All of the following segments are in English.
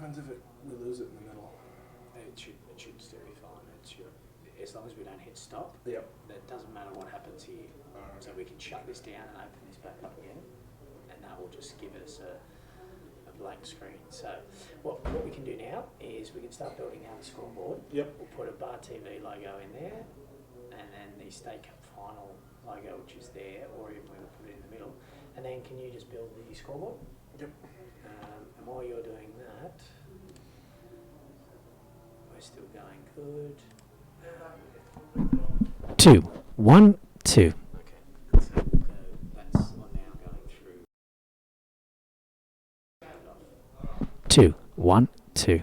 happens if we lose it in the middle? It should still be fine. As long as we don't hit stop. Yep. It doesn't matter what happens here. Alright. So we can shut this down and open this back up again, and that will just give us a blank screen. So what we can do now is we can start building out the scoreboard. Yep. We'll put a Bar TV logo in there, and then the State Cup final logo, which is there, or even we will put it in the middle. And then can you just build the scoreboard? Yep. And while you're doing that, we're still going good. 2, 1, 2. Okay, so that's one now going through. 2, 1, 2.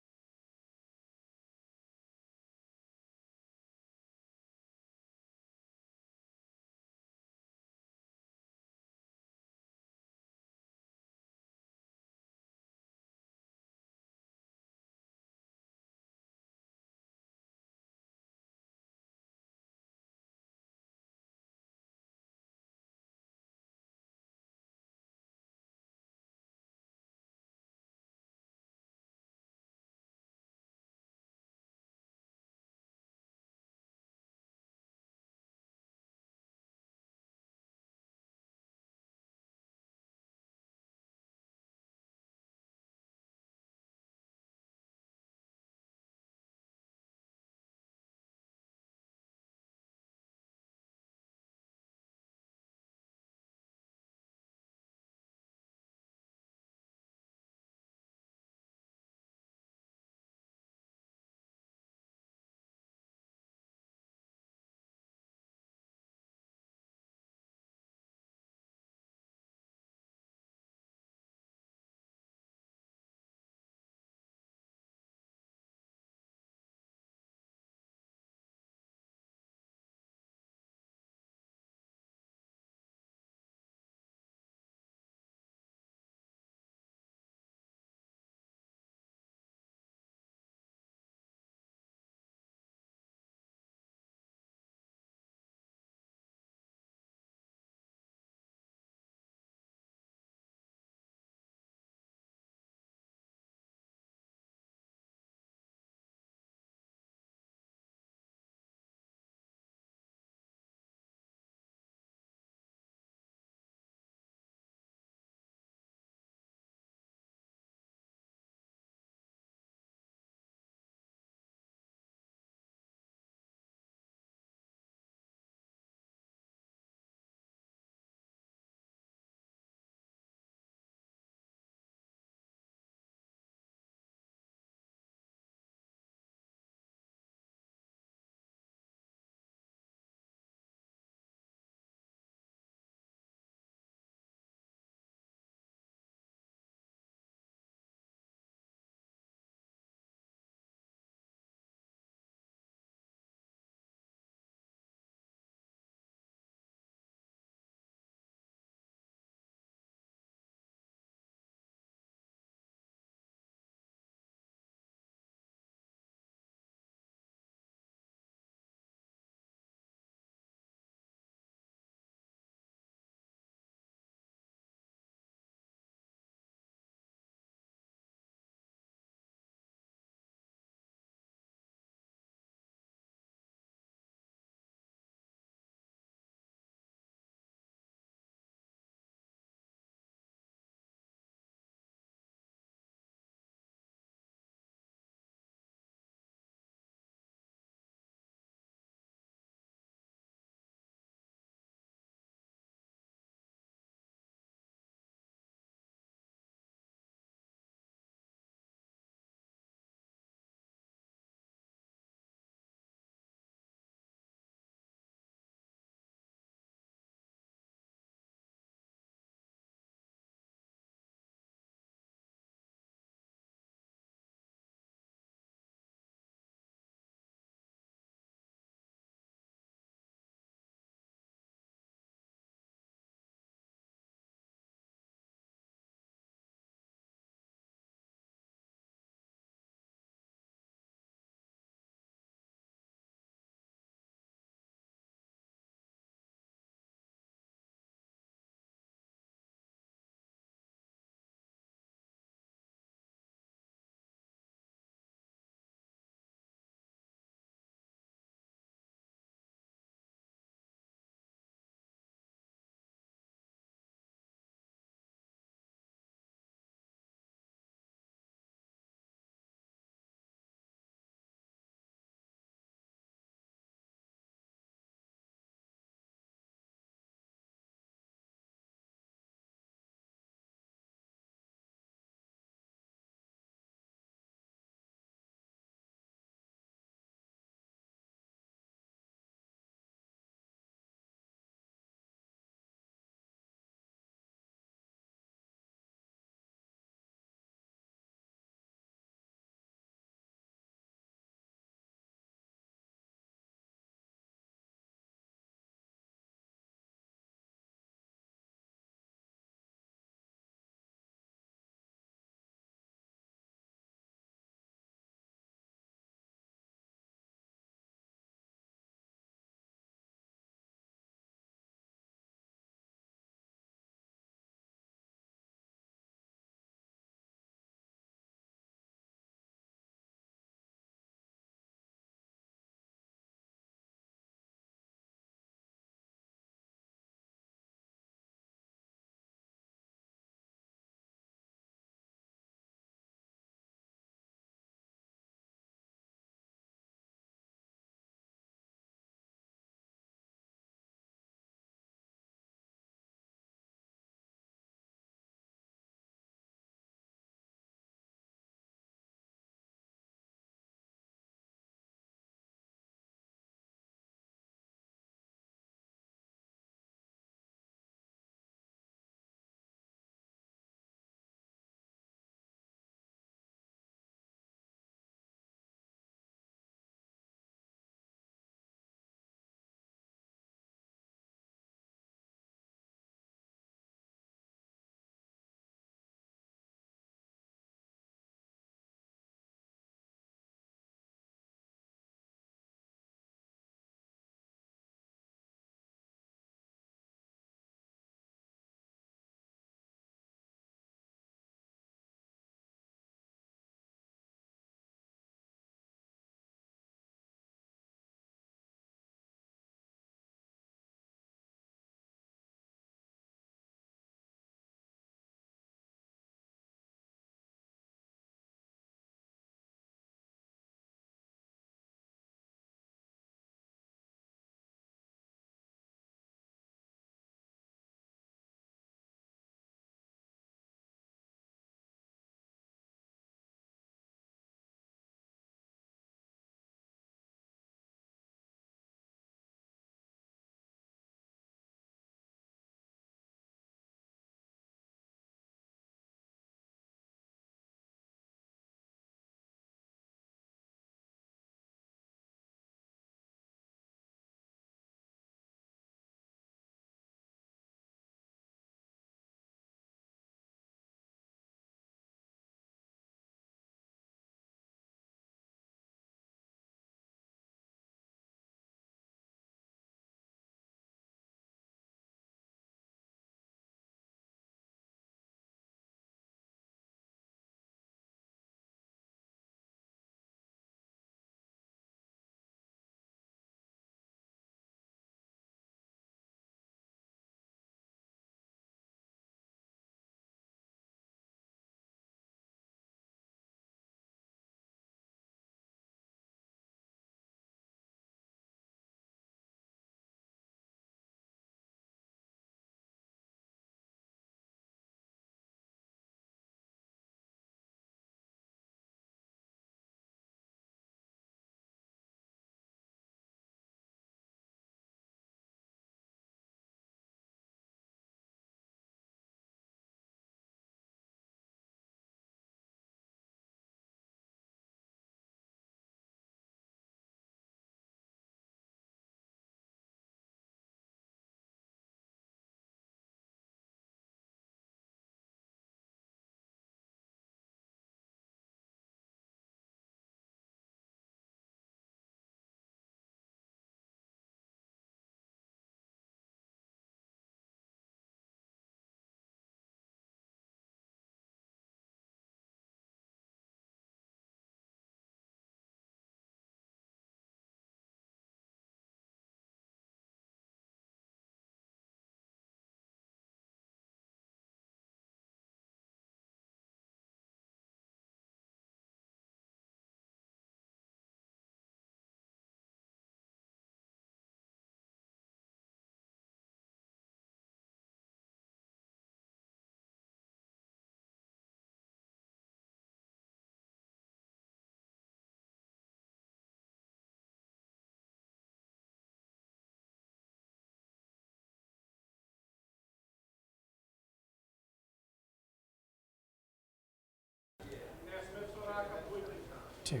2,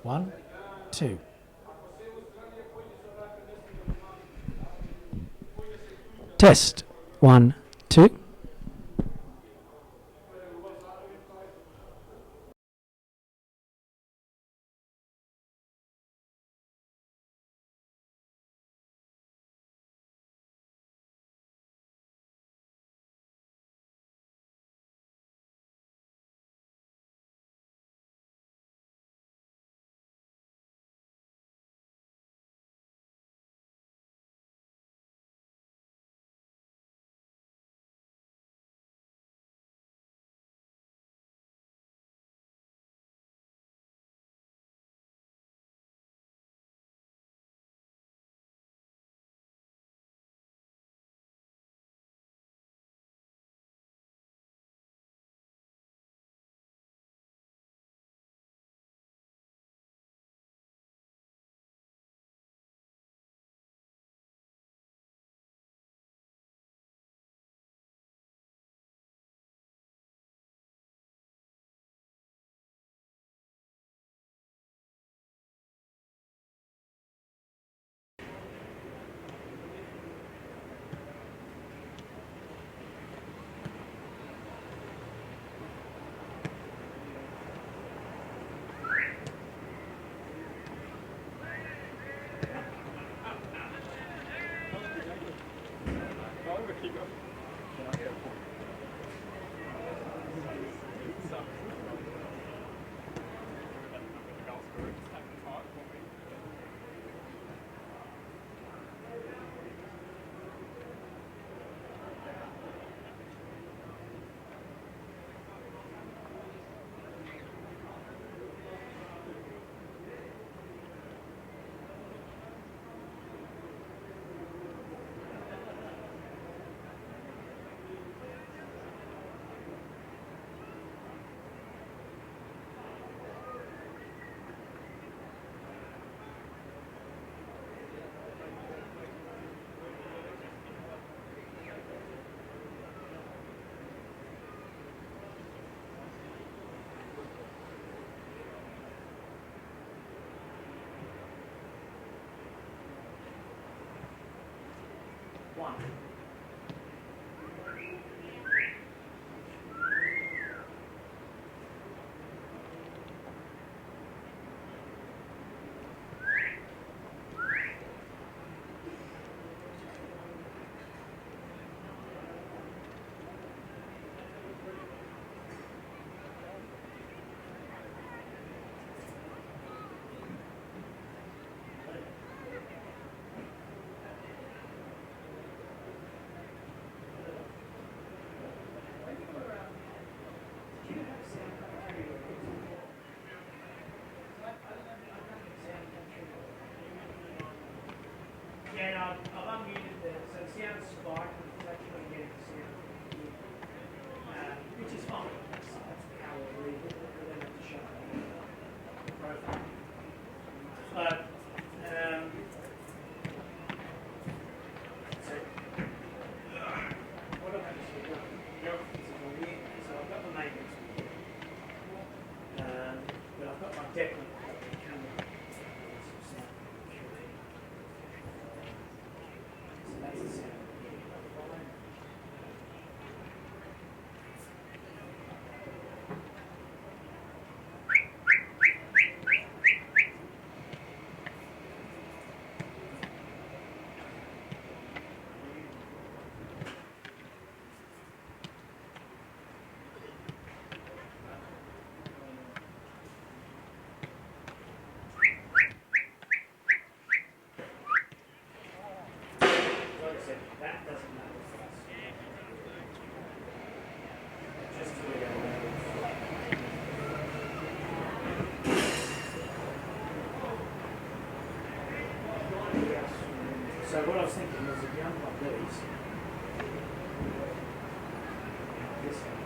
1, 2. Test 1, 2. One. Yeah, no, I've unmuted the, so the sound spike is actually getting the sound, which is fine. That's how we read it, but then have to show the profile. But, so, what I've actually done, this is all here, so I've got the main mix, but I've got my deck on the camera. That's the sound. Like I said, that doesn't matter for us. Just to the So what I was thinking was if you unplug these, this one.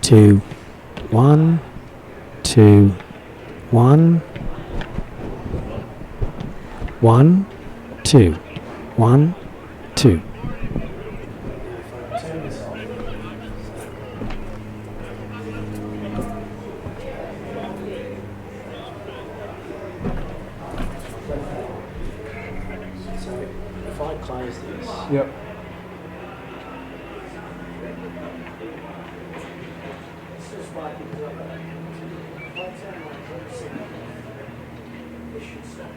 2, 1, 2, 1, 1, 2, 1, 2. So if I close this, Yep. this is why because I've got if I turn my voice on, this should stop.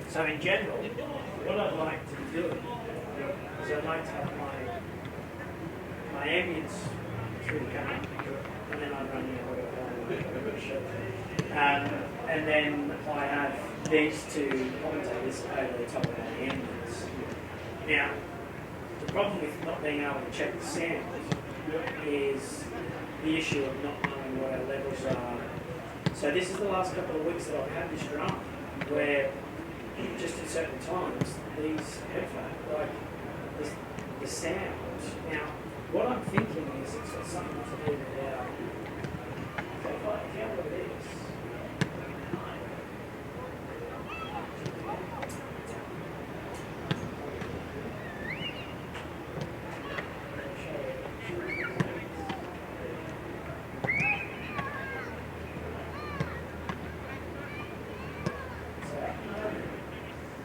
So in general, what I'd like to do is I'd like to have my ambience through the camera, and then I'd run and then I have these two commentators over the top of my ambience. Now, the problem with not being able to check the sound is the issue of not knowing what our levels are. So this is the last couple of weeks that I've had this drum, where just at certain times, these headphones, like the sound. Now, what I'm thinking is it's got something to do with our. So if you have a look at this.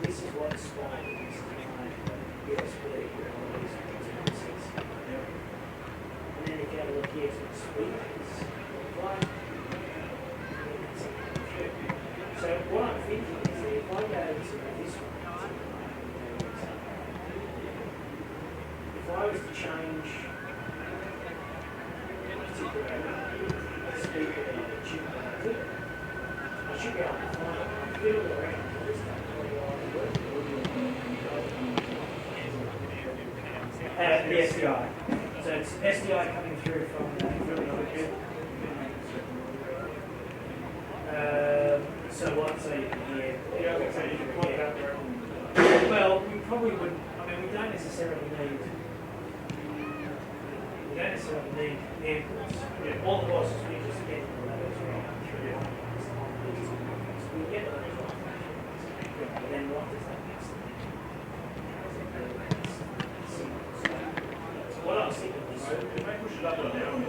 This is what's spawning. This is my USB with all these components. And then if you have a look here to the speakers, so what I'm thinking is that if I go to this one, if I was to change a particular speaker that I would tune to, I should be able to find it. I feel around this stuff. The SDI. So it's SDI coming through from so what? So you can hear. Well, we probably wouldn't. I mean, we don't necessarily need. We don't necessarily need ampers. Yeah, all the bosses we just get the levels right through. We get the levels right. But then what does that mean? What I was thinking was, if I push it up or down,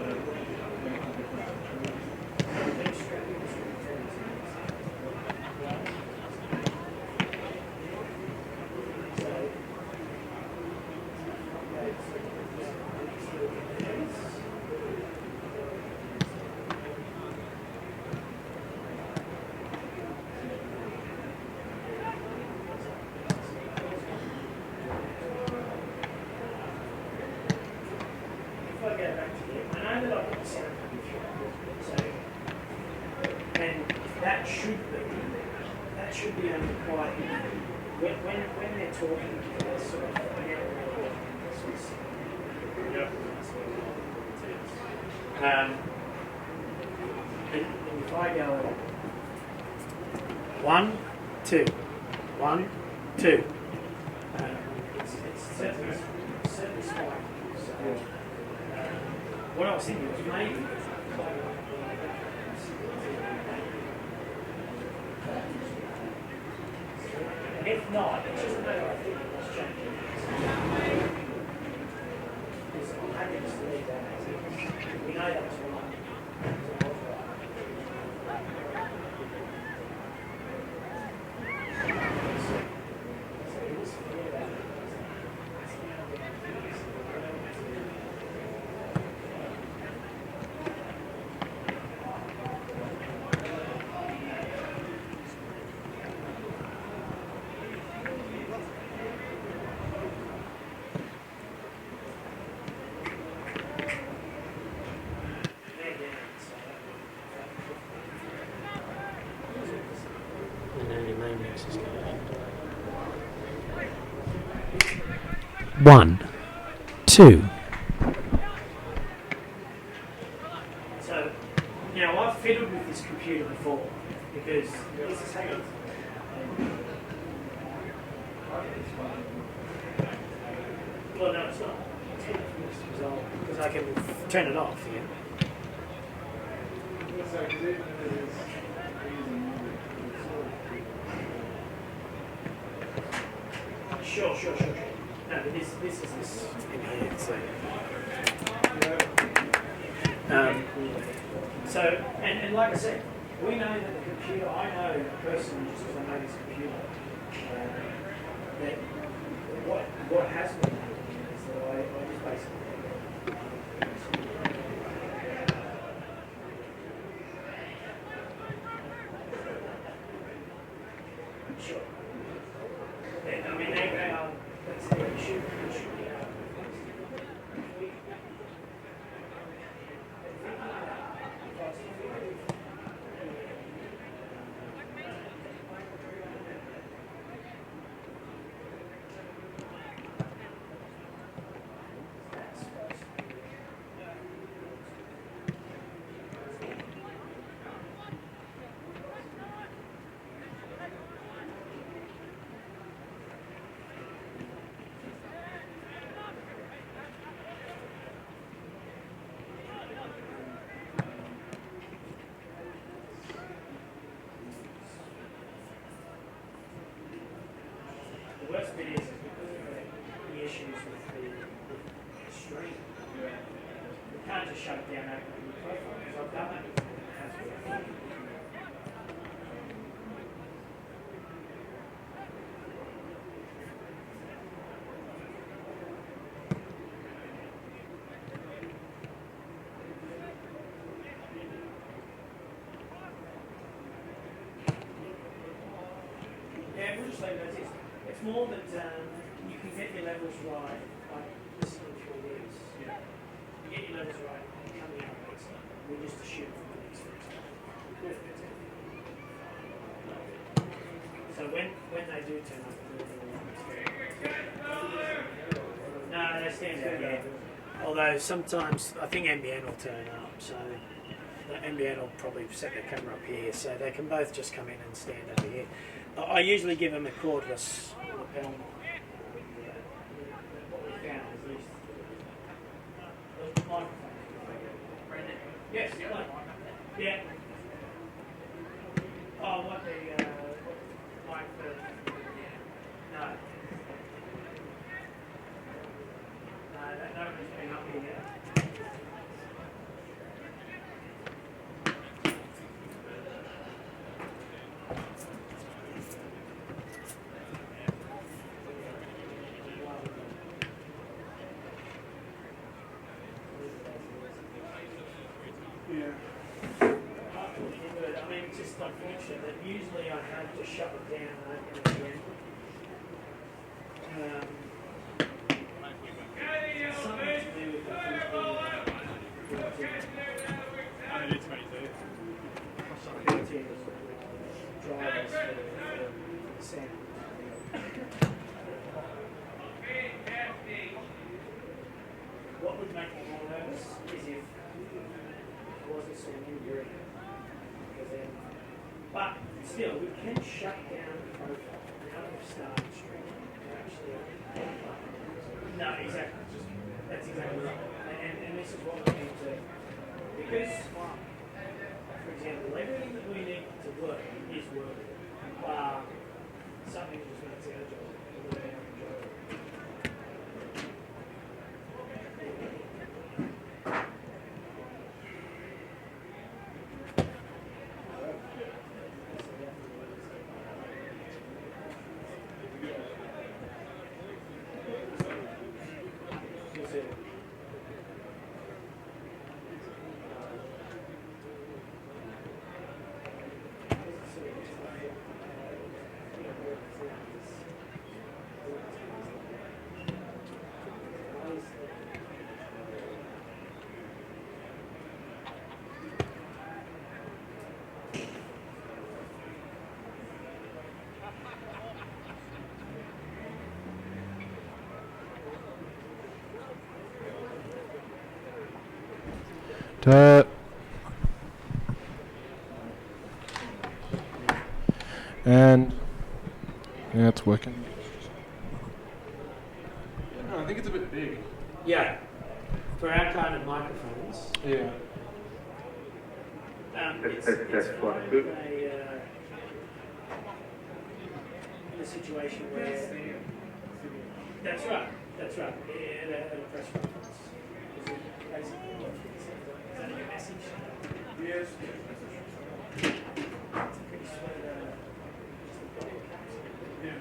if I go back to here, I know that I've got the sound coming through. So, and that should be only quite when they're talking, they're sort of and if I go 1, 2, 1, 2, it's certainly small. So, what I was thinking was maybe. If not, it's just a matter of thinking what's changing. I'm happy to leave that as it is. We know that's right. One, two, Well, no, it's not. It's hidden from this result because I can turn it off again. Sure. No, but this is this in here. So, and like I said, we know that the computer. I know personally, just because I know this computer, that what has been happening is that I just basically. Sure. And, I mean, they are. That's the issue. The worst bit is because of the issues with the stream. You can't just shut it down over the profile because I've done that before and it has worked. Yeah, we'll just leave it as is. It's more that you can get your levels right by listening through these. Yeah. You get your levels right coming out next time. We just assume from the next one. So when they do turn up, no, they stand out here. Although sometimes I think NBN will turn up, so the NBN will probably set their camera up here, so they can both just come in and stand over here. I usually give them a cordless lapel mic. What we found is these microphones. Yes, yeah. Oh, what the mic for? No. No, nobody's been up here yet. I mean, it's just unfortunate that usually I have to shut it down and open it again. Something to do with the drivers for the sound. What would make me more nervous is if I wasn't so new. But still, we can shut down the profile now we've started streaming. No, exactly. That's exactly right. And this is what we need to, because, for example, everything that we need to work is working. Something that just makes our job a little more enjoyable. And yeah, it's working. I think it's a bit big. Yeah. For our kind of microphones, Yeah. it's That's fine quite in good. a situation where... That's right. At a press conference. Is it basically what is that a message? Yes. It's a pretty sweet, Yeah.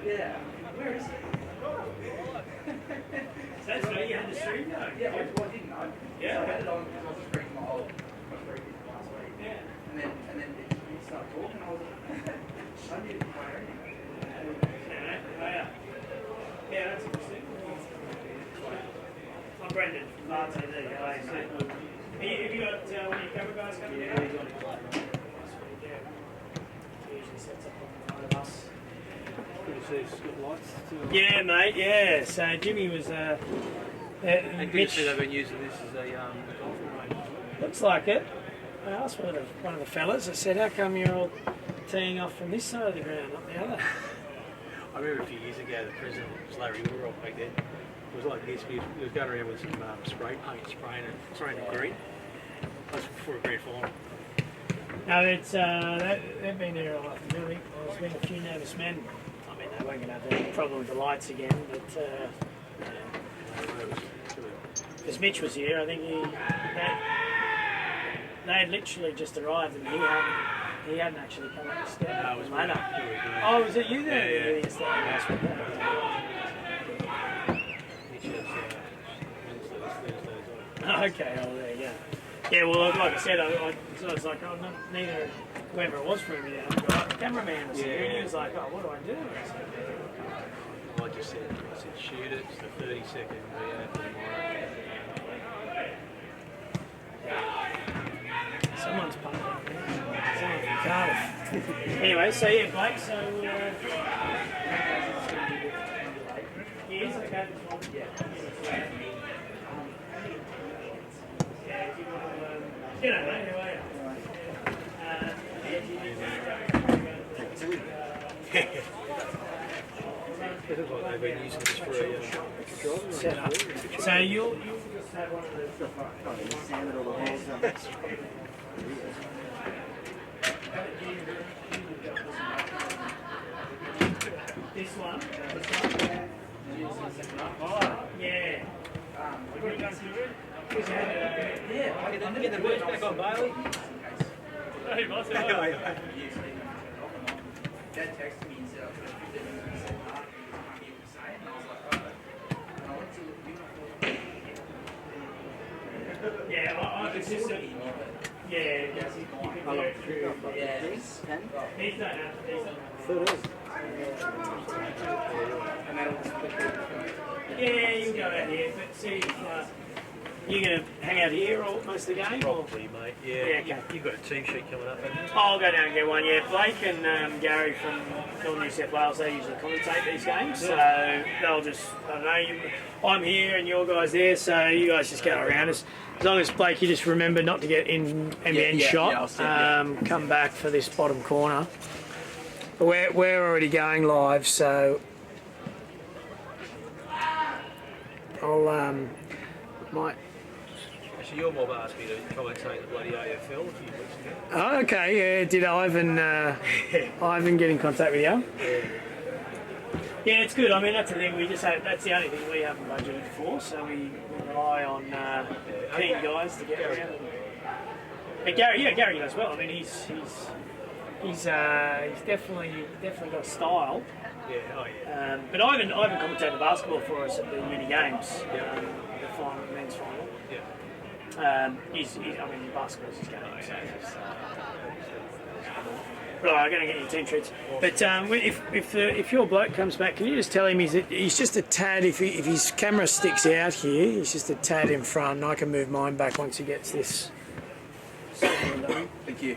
Yeah. Where is it? So that's where you had the stream going. Yeah, I didn't know. Yeah. So I had it on because I was just reading my old last week. Yeah. And then it started talking and I was like, I didn't know anything. Yeah, that's interesting. I'm Brendan from Bar TV. Have you got one of your camera guys coming down? Yeah, he's on it. He usually sets up on the front of us. Yeah, mate, yeah. So Jimmy was... And good Mitch, to see they've been using this as a golfing range. looks like it. I asked one of the fellas, I said, how come you're all teeing off from this side of the ground, not the other? I remember a few years ago, the president was Larry Woodrow back then. It was like this. He was going around with some spray paint, spraying it green. That's before a grand final. No, it's they've been there a lot. Really. There's been a few nervous men. I mean, they weren't going to have any problem with the lights again, but because Mitch was here, I think they had literally just arrived and he hadn't actually come up the step. No, it was ladder. me. Oh, was it you there? Yeah. Yes, okay, oh, there you go. Yeah, well, like I said, I was like, oh, neither whoever it was from me, the cameraman was here, and he was like, oh, what do I do? I said, I just said, shoot it. It's the 30-second video for tomorrow. someone's pumping. Someone from Cardiff. Anyway, so yeah, Blake, so... he is okay this one? Yeah. G'day, mate. How are you? It looks like they've been using this for a Set up. So you'll just have one of the... This one? Oh, yeah. Yeah, I Get the birds back on, Bailey. Hey, boss. Dad texted me and said, I was going to do this. He said, nah, you can't hear me saying. And I was like, alright. And I went to look at the Yeah, I could just... Yeah, yes, you can do it. Yeah. He's done that. And that'll just put Yeah, you go out here, but see, you're going to hang out here all most of the game? Or? Probably, mate. Yeah, okay. You've got a team sheet coming up, haven't you? I'll go down and get one, yeah. Blake and Gary from Northern New South Wales, they usually commentate these games, so they'll just, I don't know, I'm here and your guys there, so you guys just go around us. As long as, Blake, you just remember not to get in NBN shot, come back for this bottom corner. But we're already going live, so I'll might Actually, your mob asked me to commentate the bloody AFL a few weeks ago. Oh, okay. Yeah. Did Ivan get in contact with you? Yeah, it's good. I mean, that's the thing. That's the only thing we haven't budgeted for. So we rely on keen guys to get around. And Gary does well. I mean, he's definitely got style. Yeah, oh yeah. But Ivan commentated basketball for us at the mini games, Yeah. the final, the men's final. Yeah. I mean, basketball's his game. So right, I'm going to get your team treats. But if your bloke comes back, can you just tell him he's just a tad, if his camera sticks out here, he's just a tad in front, and I can move mine back once he gets this. Thank you.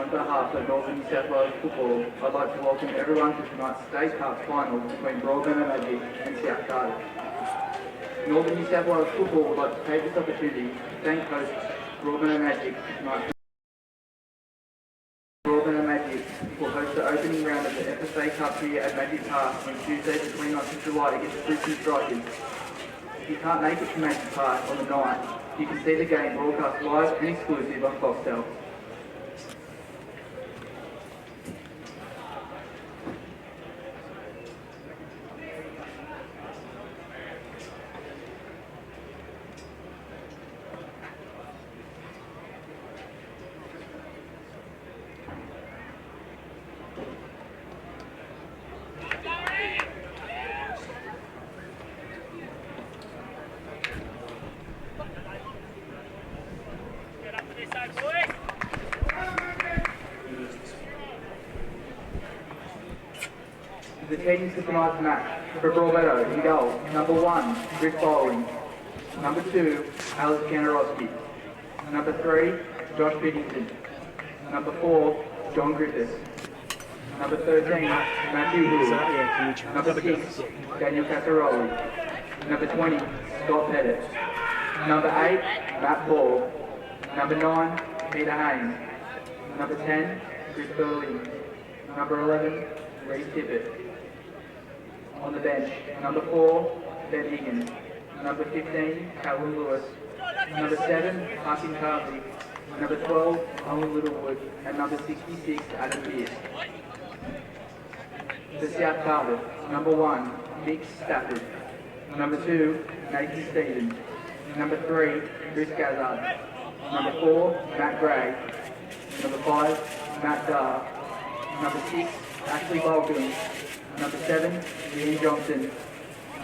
on behalf of Northern New South Wales Football, I'd like to welcome everyone to tonight's State Cup final between Broadmeadow Magic and South Cardiff. Northern New South Wales Football would like to take this opportunity to thank hosts Broadmeadow Magic for tonight's. Broadmeadow Magic will host the opening round of the FSA Cup here at Magic Park on Tuesday the 29th of July against the Brisbane Strikers. If you can't make it to Magic Park on the night, you can see the game broadcast live and exclusive on Foxtel. The teams for tonight's match for Broadmeadow in goal: number 1, Chris Bowling; number 2, Alex Ganarowski; number 3, Josh Biddington; number 4, John Griffiths; number 13, Matthew Hood; number 6, Daniel Casaroli; number 20, Scott Pettit; number 8, Matt Paul; number 9, Peter Haynes; number 10, Chris Burley; number 11, Reece Tippett. On the bench, number 4, Ben Higgins; number 15, Calvin Lewis; number 7, Martin Carley; number 12, Owen Littlewood; and number 66, Adam Pearce. For South Cardiff, number 1, Mick Stafford; number 2, Nathan Stevens; number 3, Chris Gazzard; number 4, Matt Gray; number 5, Matt Darr; number 6, Ashley Balcom; number 7, Ian Johnson;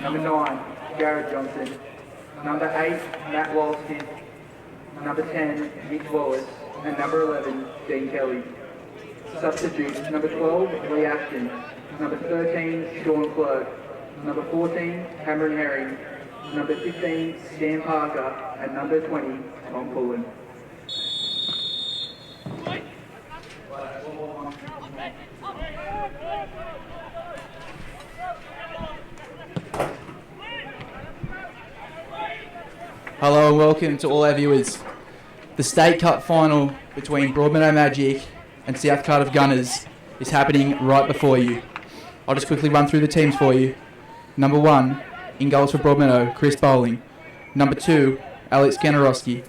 number 9, Jared Johnson; number 8, Matt Walston; number 10, Nick Wallace; and number 11, Dean Kelly. Substitutes: number 12, Lee Ashton; number 13, Sean Clerk; number 14, Cameron Herring; number 15, Stan Parker; and number 20, Tom Pullen. Hello and welcome to all our viewers. The State Cup final between Broadmeadow Magic and South Cardiff Gunners is happening right before you. I'll just quickly run through the teams for you. Number 1, in goals for Broadmeadow, Chris Bowling. Number 2, Alex Ganarowski.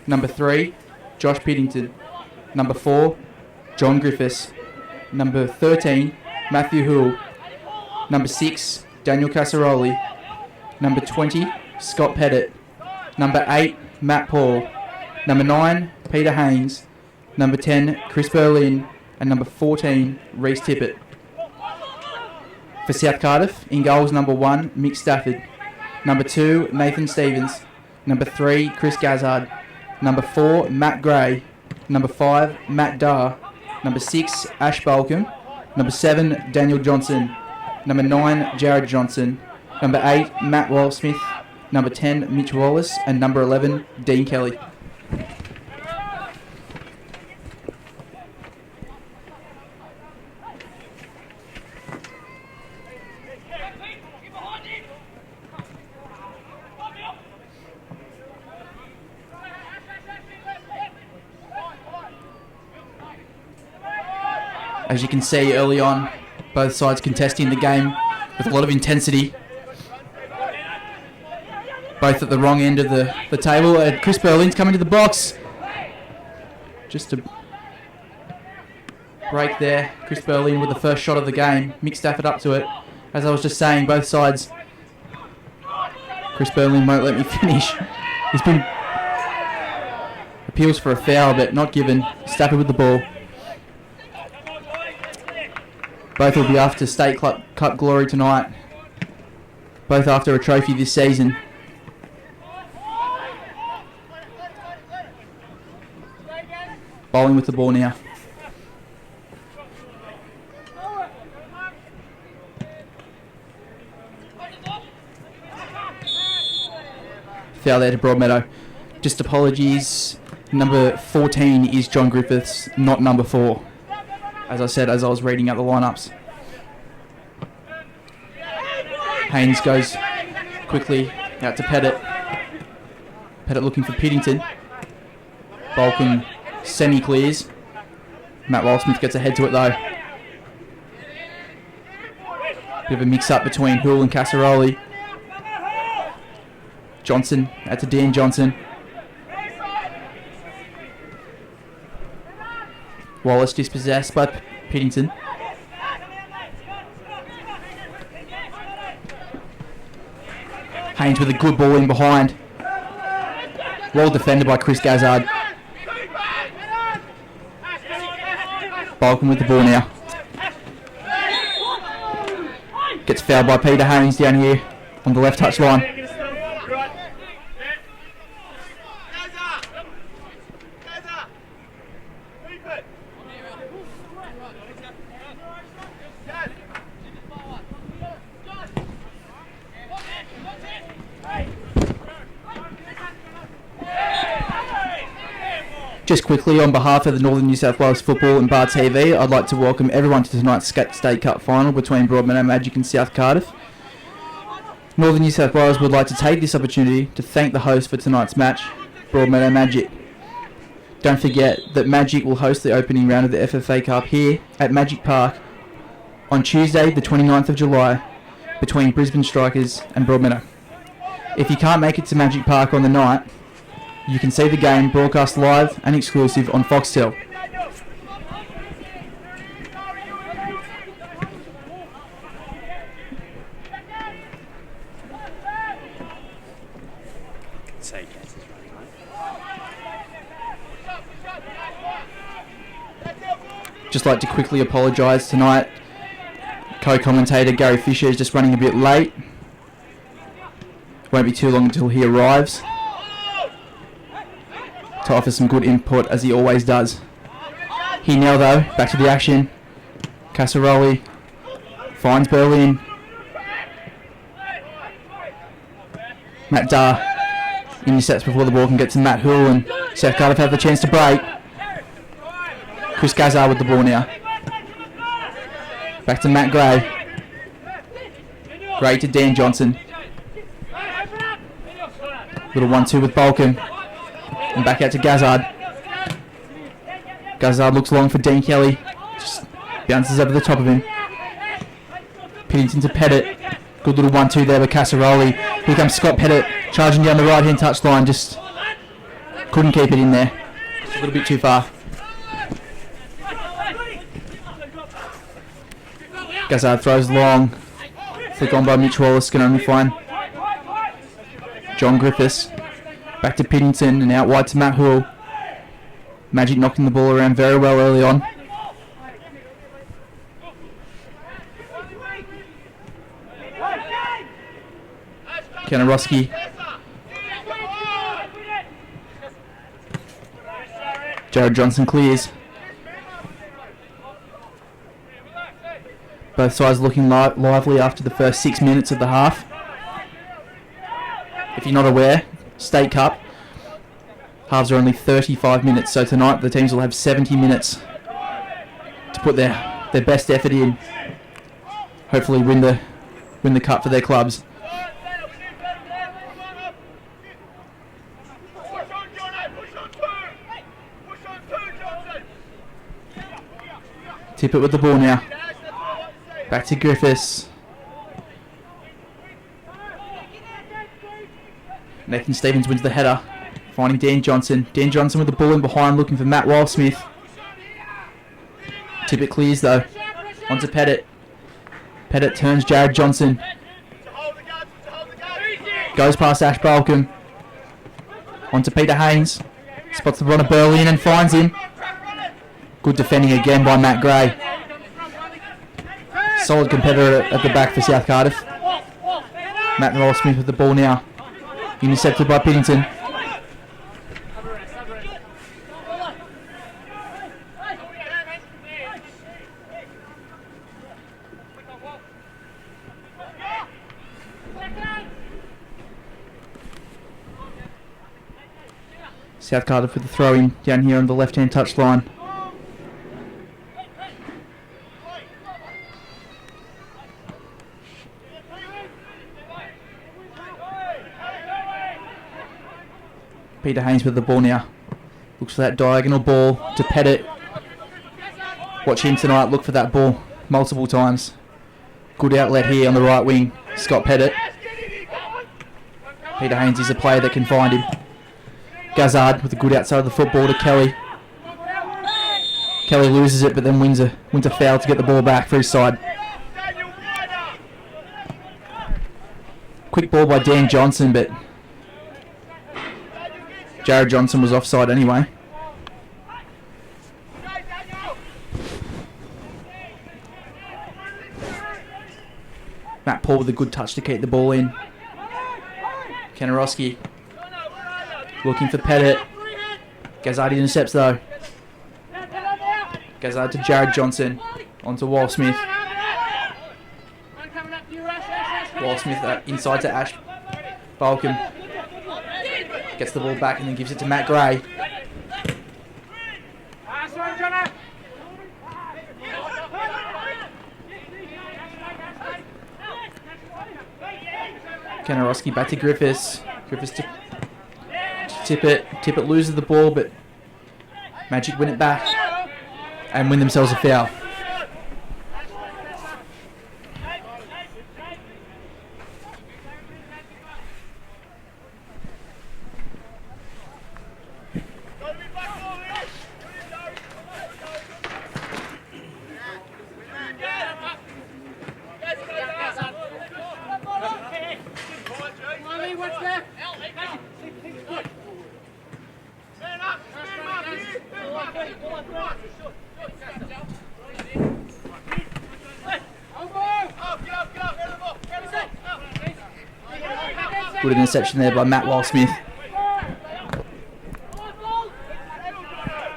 Number 3, Josh Piddington. Number 4, John Griffiths. Number 13, Matthew Hoole. Number 6, Daniel Casaroli. Number 20, Scott Pettit. Number 8, Matt Paul. Number 9, Peter Haynes. Number 10, Chris Berlin. And number 14, Reece Tippett. For South Cardiff, in goals, number 1, Mick Stafford. Number 2, Nathan Stevens. Number 3, Chris Gazzard. Number 4, Matt Gray. Number 5, Matt Darr. Number 6, Ash Balcom. Number 7, Daniel Johnson. Number 9, Jared Johnson. Number 8, Matt Walsmith. Number 10, Mitch Wallace. And number 11, Dean Kelly. As you can see early on, both sides contesting the game with a lot of intensity. Both at the wrong end of the table. And Chris Berlin's coming to the box. Just a break there. Chris Berlin with the first shot of the game. Mick Stafford up to it. As I was just saying, both sides. Chris Berlin won't let me finish. He's been appeals for a foul, but not given. Stafford with the ball. Both will be after State Cup glory tonight. Both after a trophy this season. Bowling with the ball now. Foul there to Broadmeadow. Just apologies. Number 14 is John Griffiths, not number 4. As I said, as I was reading out the lineups. Haynes goes quickly out to Pettit. Pettit looking for Piddington. Balkan semi-clears. Matt Wildsmith gets ahead to it though. Bit of a mix-up between Hull and Casaroli. Johnson out to Dan Johnson. Wallace dispossessed by Piddington. Haynes with a good ball in behind. Well defended by Chris Gazzard. Balkan with the ball now. Gets fouled by Peter Haynes down here on the left touch line. Just quickly, on behalf of the Northern New South Wales Football and Bar TV, I'd like to welcome everyone to tonight's State Cup final between Broadmeadow Magic and South Cardiff. Northern New South Wales would like to take this opportunity to thank the host for tonight's match, Broadmeadow Magic. Don't forget that Magic will host the opening round of the FFA Cup here at Magic Park on Tuesday the 29th of July between Brisbane Strikers and Broadmeadow. If you can't make it to Magic Park on the night, you can see the game broadcast live and exclusive on Foxtel. Just like to quickly apologise tonight. Co-commentator Gary Fisher is just running a bit late. Won't be too long until he arrives to offer some good input, as he always does. Here now though, back to the action. Casaroli finds Berlin. Matt Dar intercepts before the ball can get to Matt Hull, and South Cardiff have the chance to break. Chris Gazzard with the ball now. Back to Matt Gray. Gray to Dan Johnson. Little 1-2 with Balkan. And back out to Gazzard. Gazzard looks long for Dean Kelly. Just bounces over the top of him. Piddington to Pettit. Good little 1-2 there with Casaroli. Here comes Scott Pettit charging down the right hand touchline. Just couldn't keep it in there. Just a little bit too far. Gazzard throws long. Flick on by Mitch Wallace. Can only find John Griffiths. Back to Piddington and out wide to Matt Hull. Magic knocking the ball around very well early on. Kanarowski. Jared Johnson clears. Both sides looking lively after the first 6 minutes of the half. If you're not aware, State Cup halves are only 35 minutes, so tonight the teams will have 70 minutes to put their best effort in. Hopefully win the cup for their clubs. Tip it with the ball now. Back to Griffiths. Nathan Stevens wins the header, finding Dan Johnson. Dan Johnson with the ball in behind, looking for Matt Wildsmith. Tip it clears though. Onto Pettit. Pettit turns Jared Johnson. Goes past Ash Balcom. Onto Peter Haynes. Spots the runner Berlin and finds him. Good defending again by Matt Gray. Solid competitor at the back for South Cardiff. Matt Wildsmith with the ball now. Intercepted by Piddington. South Cardiff with the throw in down here on the left-hand touchline. Peter Haynes with the ball now. Looks for that diagonal ball to Pettit. Watch him tonight look for that ball multiple times. Good outlet here on the right wing. Scott Pettit. Peter Haynes is a player that can find him. Gazard with a good outside of the football to Kelly. Kelly loses it but then wins a foul to get the ball back for his side. Quick ball by Dan Johnson, but Jared Johnson was offside anyway. Matt Paul with a good touch to keep the ball in. Kanarowski looking for Pettit. Gazard intercepts though. Gazard to Jared Johnson. Onto Wall Smith. Wall Smith inside to Ash Balcom. Gets the ball back and then gives it to Matt Gray. Kanarowski back to Griffiths. Griffiths to Tippett. Tippett loses the ball, but Magic win it back and win themselves a foul. Good interception there by Matt Wall-Smith.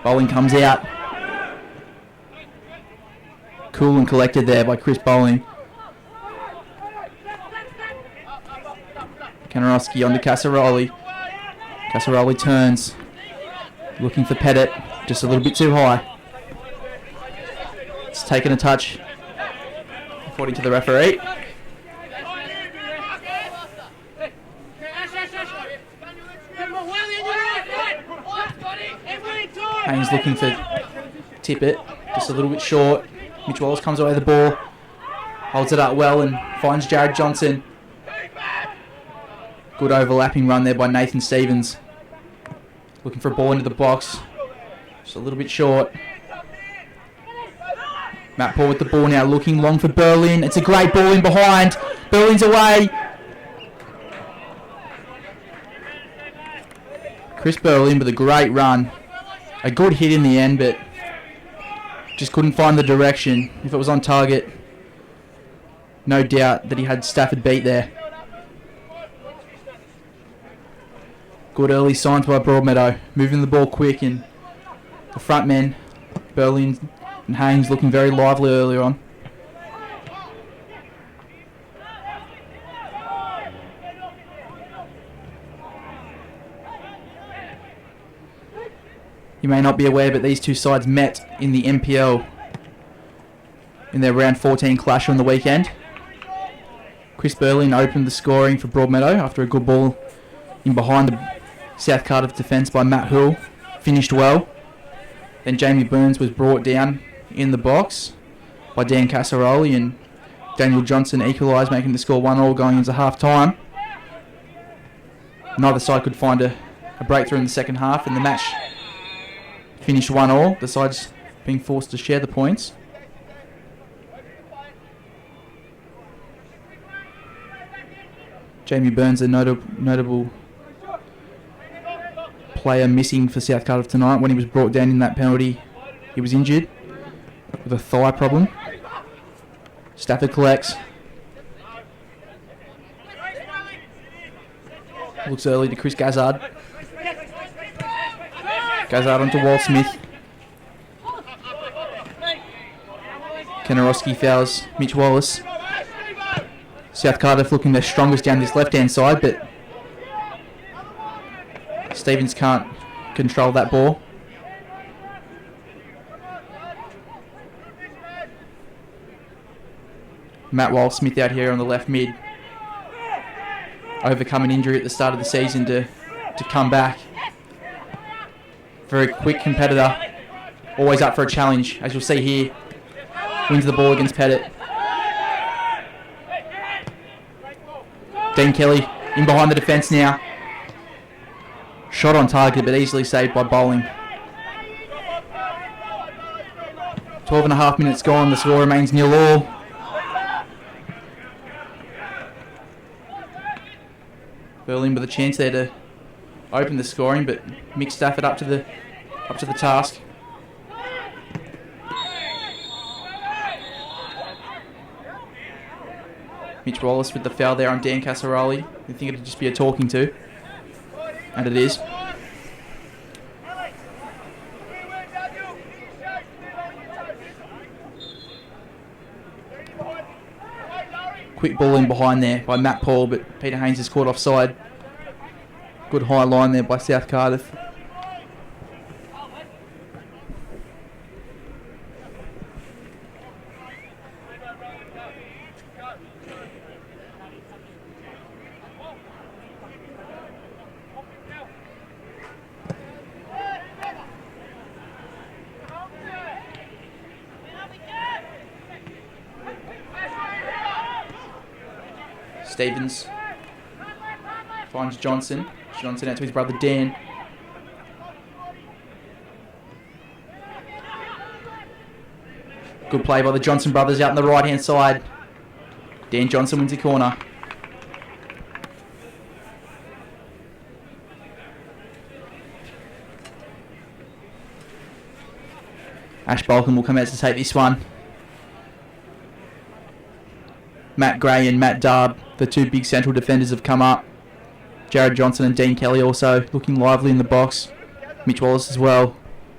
Bowling comes out. Cool and collected there by Chris Bowling. Kanarowski on to Casaroli. Casaroli turns. Looking for Pettit. Just a little bit too high. It's taken a touch, according to the referee. Haynes looking for Tippett, just a little bit short. Mitch Wallace comes away with the ball, holds it up well and finds Jared Johnson. Good overlapping run there by Nathan Stevens. Looking for a ball into the box, just a little bit short. Matt Paul with the ball now, looking long for Berlin. It's a great ball in behind. Berlin's away. Chris Berlin with a great run. A good hit in the end, but just couldn't find the direction. If it was on target, no doubt that he had Stafford beat there. Good early signs by Broadmeadow, moving the ball quick, and the front men, Berlin and Haynes, looking very lively earlier on. You may not be aware, but these two sides met in the NPL in their round 14 clash on the weekend. Chris Berlin opened the scoring for Broadmeadow after a good ball in behind the South Cardiff defence by Matt Hull. Finished well. Then Jamie Burns was brought down in the box by Dan Casaroli, and Daniel Johnson equalised, making the score 1-1 going into half-time. Neither side could find a breakthrough in the second half, and the match finished 1-1, the sides being forced to share the points. Jamie Burns, a notable player missing for South Cardiff tonight. When he was brought down in that penalty, he was injured with a thigh problem. Stafford collects. Looks early to Chris Gazard. Gazard onto Wall Smith. Kanarowski fouls Mitch Wallace. South Cardiff looking their strongest down this left-hand side, but Stevens can't control that ball. Matt Wall-Smith out here on the left mid. Overcome an injury at the start of the season to come back. Very quick competitor. Always up for a challenge, as you'll see here. Wins the ball against Pettit. Dean Kelly in behind the defence now. Shot on target, but easily saved by bowling. 12.5 minutes gone. The score remains 0-0. Berlin with a chance there to open the scoring, but Mick Stafford up to the task. Mitch Wallace with the foul there on Dan Casaroli. You think it'd just be a talking to, and it is. Quick ball in behind there by Matt Paul, but Peter Haynes is caught offside. Good high line there by South Cardiff. Stevens finds Johnson. Johnson out to his brother Dan. Good play by the Johnson brothers out on the right hand side. Dan Johnson wins the corner. Ash Balcom will come out to take this one. Matt Gray and Matt Darb, the two big central defenders, have come up. Jared Johnson and Dean Kelly also looking lively in the box. Mitch Wallace as well.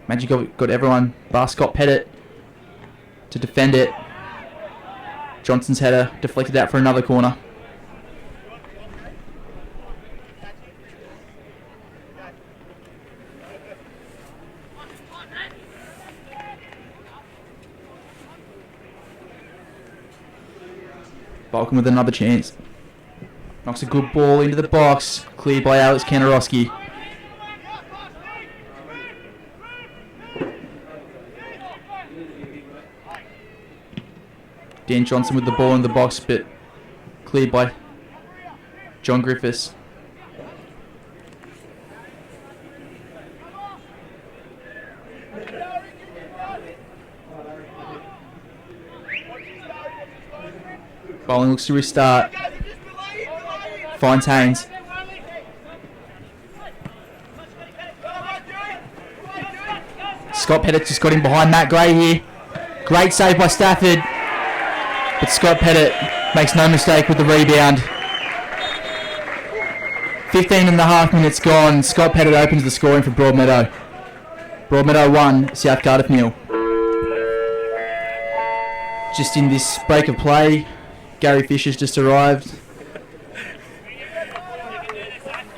Magic got everyone bar Scott Pettit to defend it. Johnson's header deflected out for another corner. Balcom with another chance. Knocks a good ball into the box. Cleared by Alex Kanarowski. Dan Johnson with the ball in the box, but cleared by John Griffiths. Bowling looks to restart. Finds Haynes. Scott Pettit just got in behind Matt Gray here. Great save by Stafford. But Scott Pettit makes no mistake with the rebound. 15.5 minutes gone. Scott Pettit opens the scoring for Broadmeadow. Broadmeadow 1, South Cardiff 0. Just in this break of play, Gary Fisher's just arrived.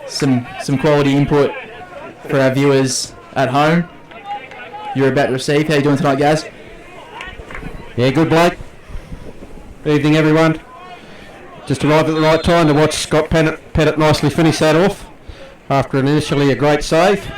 Some quality input for our viewers at home. You're about to receive. How you doing tonight, guys? Yeah, good, Blake. Evening, everyone. Just arrived at the right time to watch Scott Pettit nicely finish that off after initially a great save.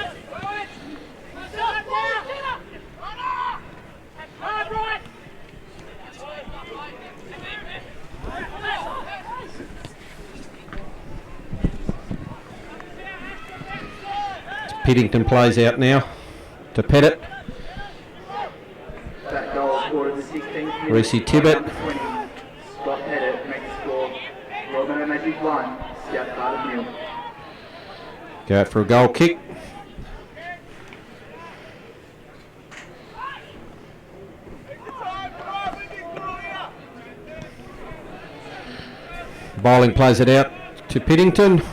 Piddington plays out now to Pettit. That goal scored in the 16th minute. Reece Tibbett. Number 20, Scott Pettit makes the score. Broadmeadow Magic 1, South Cardiff 0. Go out for a goal kick. Bowling plays it out to Piddington.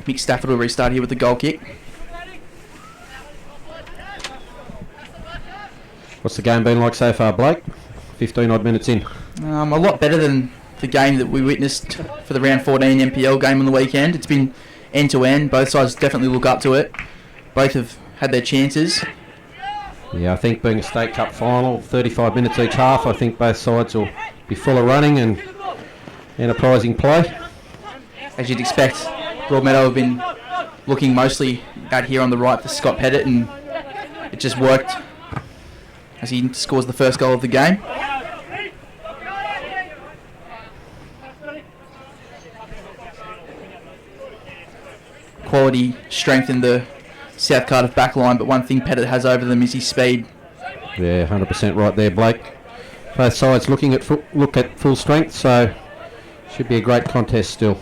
Mick Stafford will restart here with the goal kick. What's the game been like so far, Blake? 15 odd minutes in. A lot better than the game that we witnessed for the round 14 NPL game on the weekend. It's been end to end. Both sides definitely look up to it. Both have had their chances. Yeah, I think being a state cup final, 35 minutes each half, I think both sides will be full of running and enterprising play. As you'd expect, Broadmeadow have been looking mostly out here on the right for Scott Pettit, and it just worked as he scores the first goal of the game. Quality strength in the South Cardiff back line, but one thing Pettit has over them is his speed. Yeah, 100% right there, Blake. Both sides looking at look at full strength, so should be a great contest still.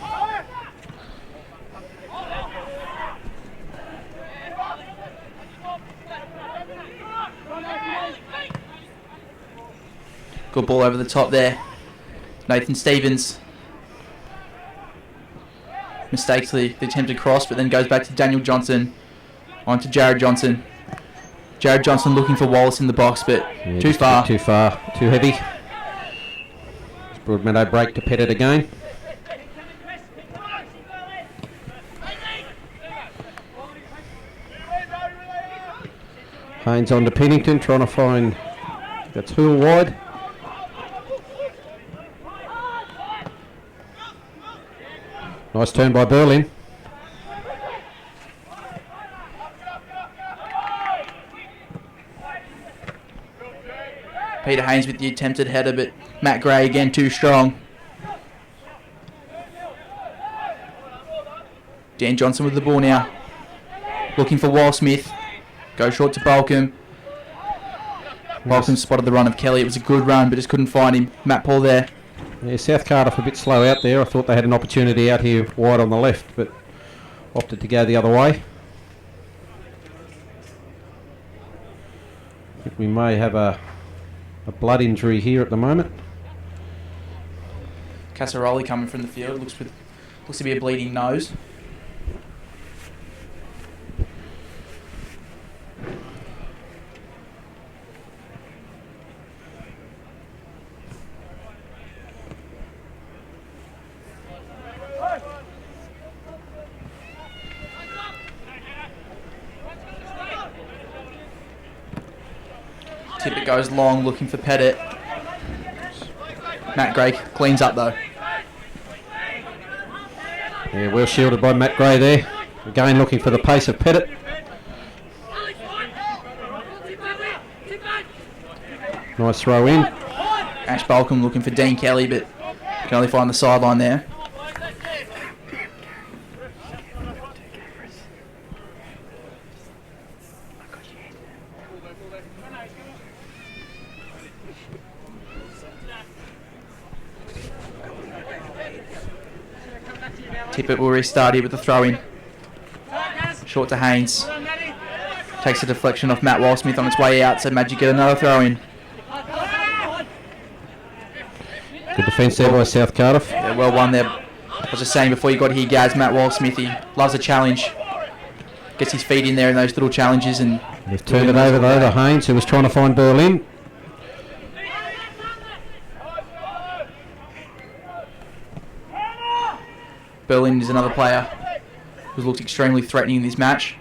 Good ball over the top there. Nathan Stevens mistakes the attempted cross, but then goes back to Daniel Johnson. On to Jared Johnson. Jared Johnson looking for Wallace in the box, but Yeah, too far. Too far, too heavy. Broadmeadow break to Pettit again. Haynes on to Pennington, trying to find, that's Hoole wide. Nice turn by Berlin. Peter Haynes with the attempted header, but Matt Gray again too strong. Dan Johnson with the ball now. Looking for Wall Smith. Go short to Balcombe. Balcombe spotted the run of Kelly. It was a good run, but just couldn't find him. Matt Paul there. Yeah, South Cardiff a bit slow out there. I thought they had an opportunity out here wide on the left, but opted to go the other way. I think we may have a blood injury here at the moment. Casaroli coming from the field. Looks to be a bleeding nose. Tippett goes long, looking for Pettit. Matt Gray cleans up though. Yeah, well shielded by Matt Gray there. Again looking for the pace of Pettit. Nice throw in. Ash Balcombe looking for Dean Kelly, but can only find the sideline there. Tippett will restart here with the throw-in. Short to Haynes. Takes a deflection off Matt Walsmith on its way out, so Magic get another throw-in. Good defence there by South Cardiff. Yeah, well won there. I was just saying before you got here, Gaz, Matt Walsmith, he loves a challenge. Gets his feet in there in those little challenges. And They've turned it over though to Haynes, who was trying to find Berlin. Berlin is another player who's looked extremely threatening in this match.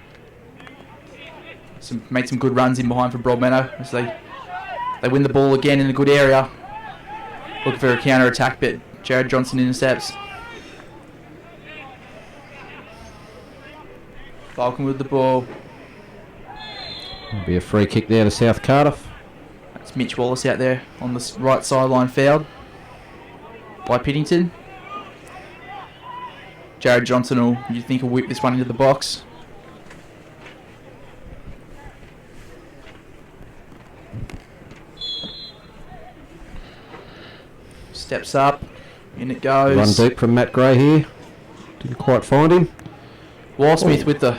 Made some good runs in behind for Broadmeadow as they win the ball again in a good area. Looking for a counter attack, but Jared Johnson intercepts. Balcombe with the ball. There'll be a free kick there to South Cardiff. That's Mitch Wallace out there on the right sideline, fouled by Piddington. Jared Johnson will whip this one into the box. Steps up, in it goes. Run deep from Matt Gray here. Didn't quite find him. Walsmith with the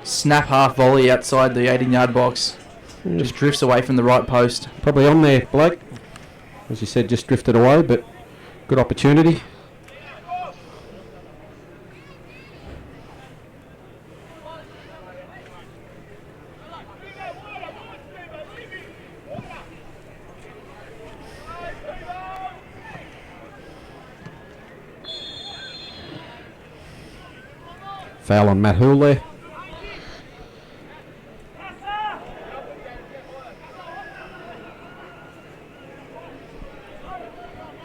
snap half volley outside the 18-yard box. Just drifts away from the right post. Probably on there, Blake. As you said, just drifted away, but good opportunity. Foul on Matt Hill there.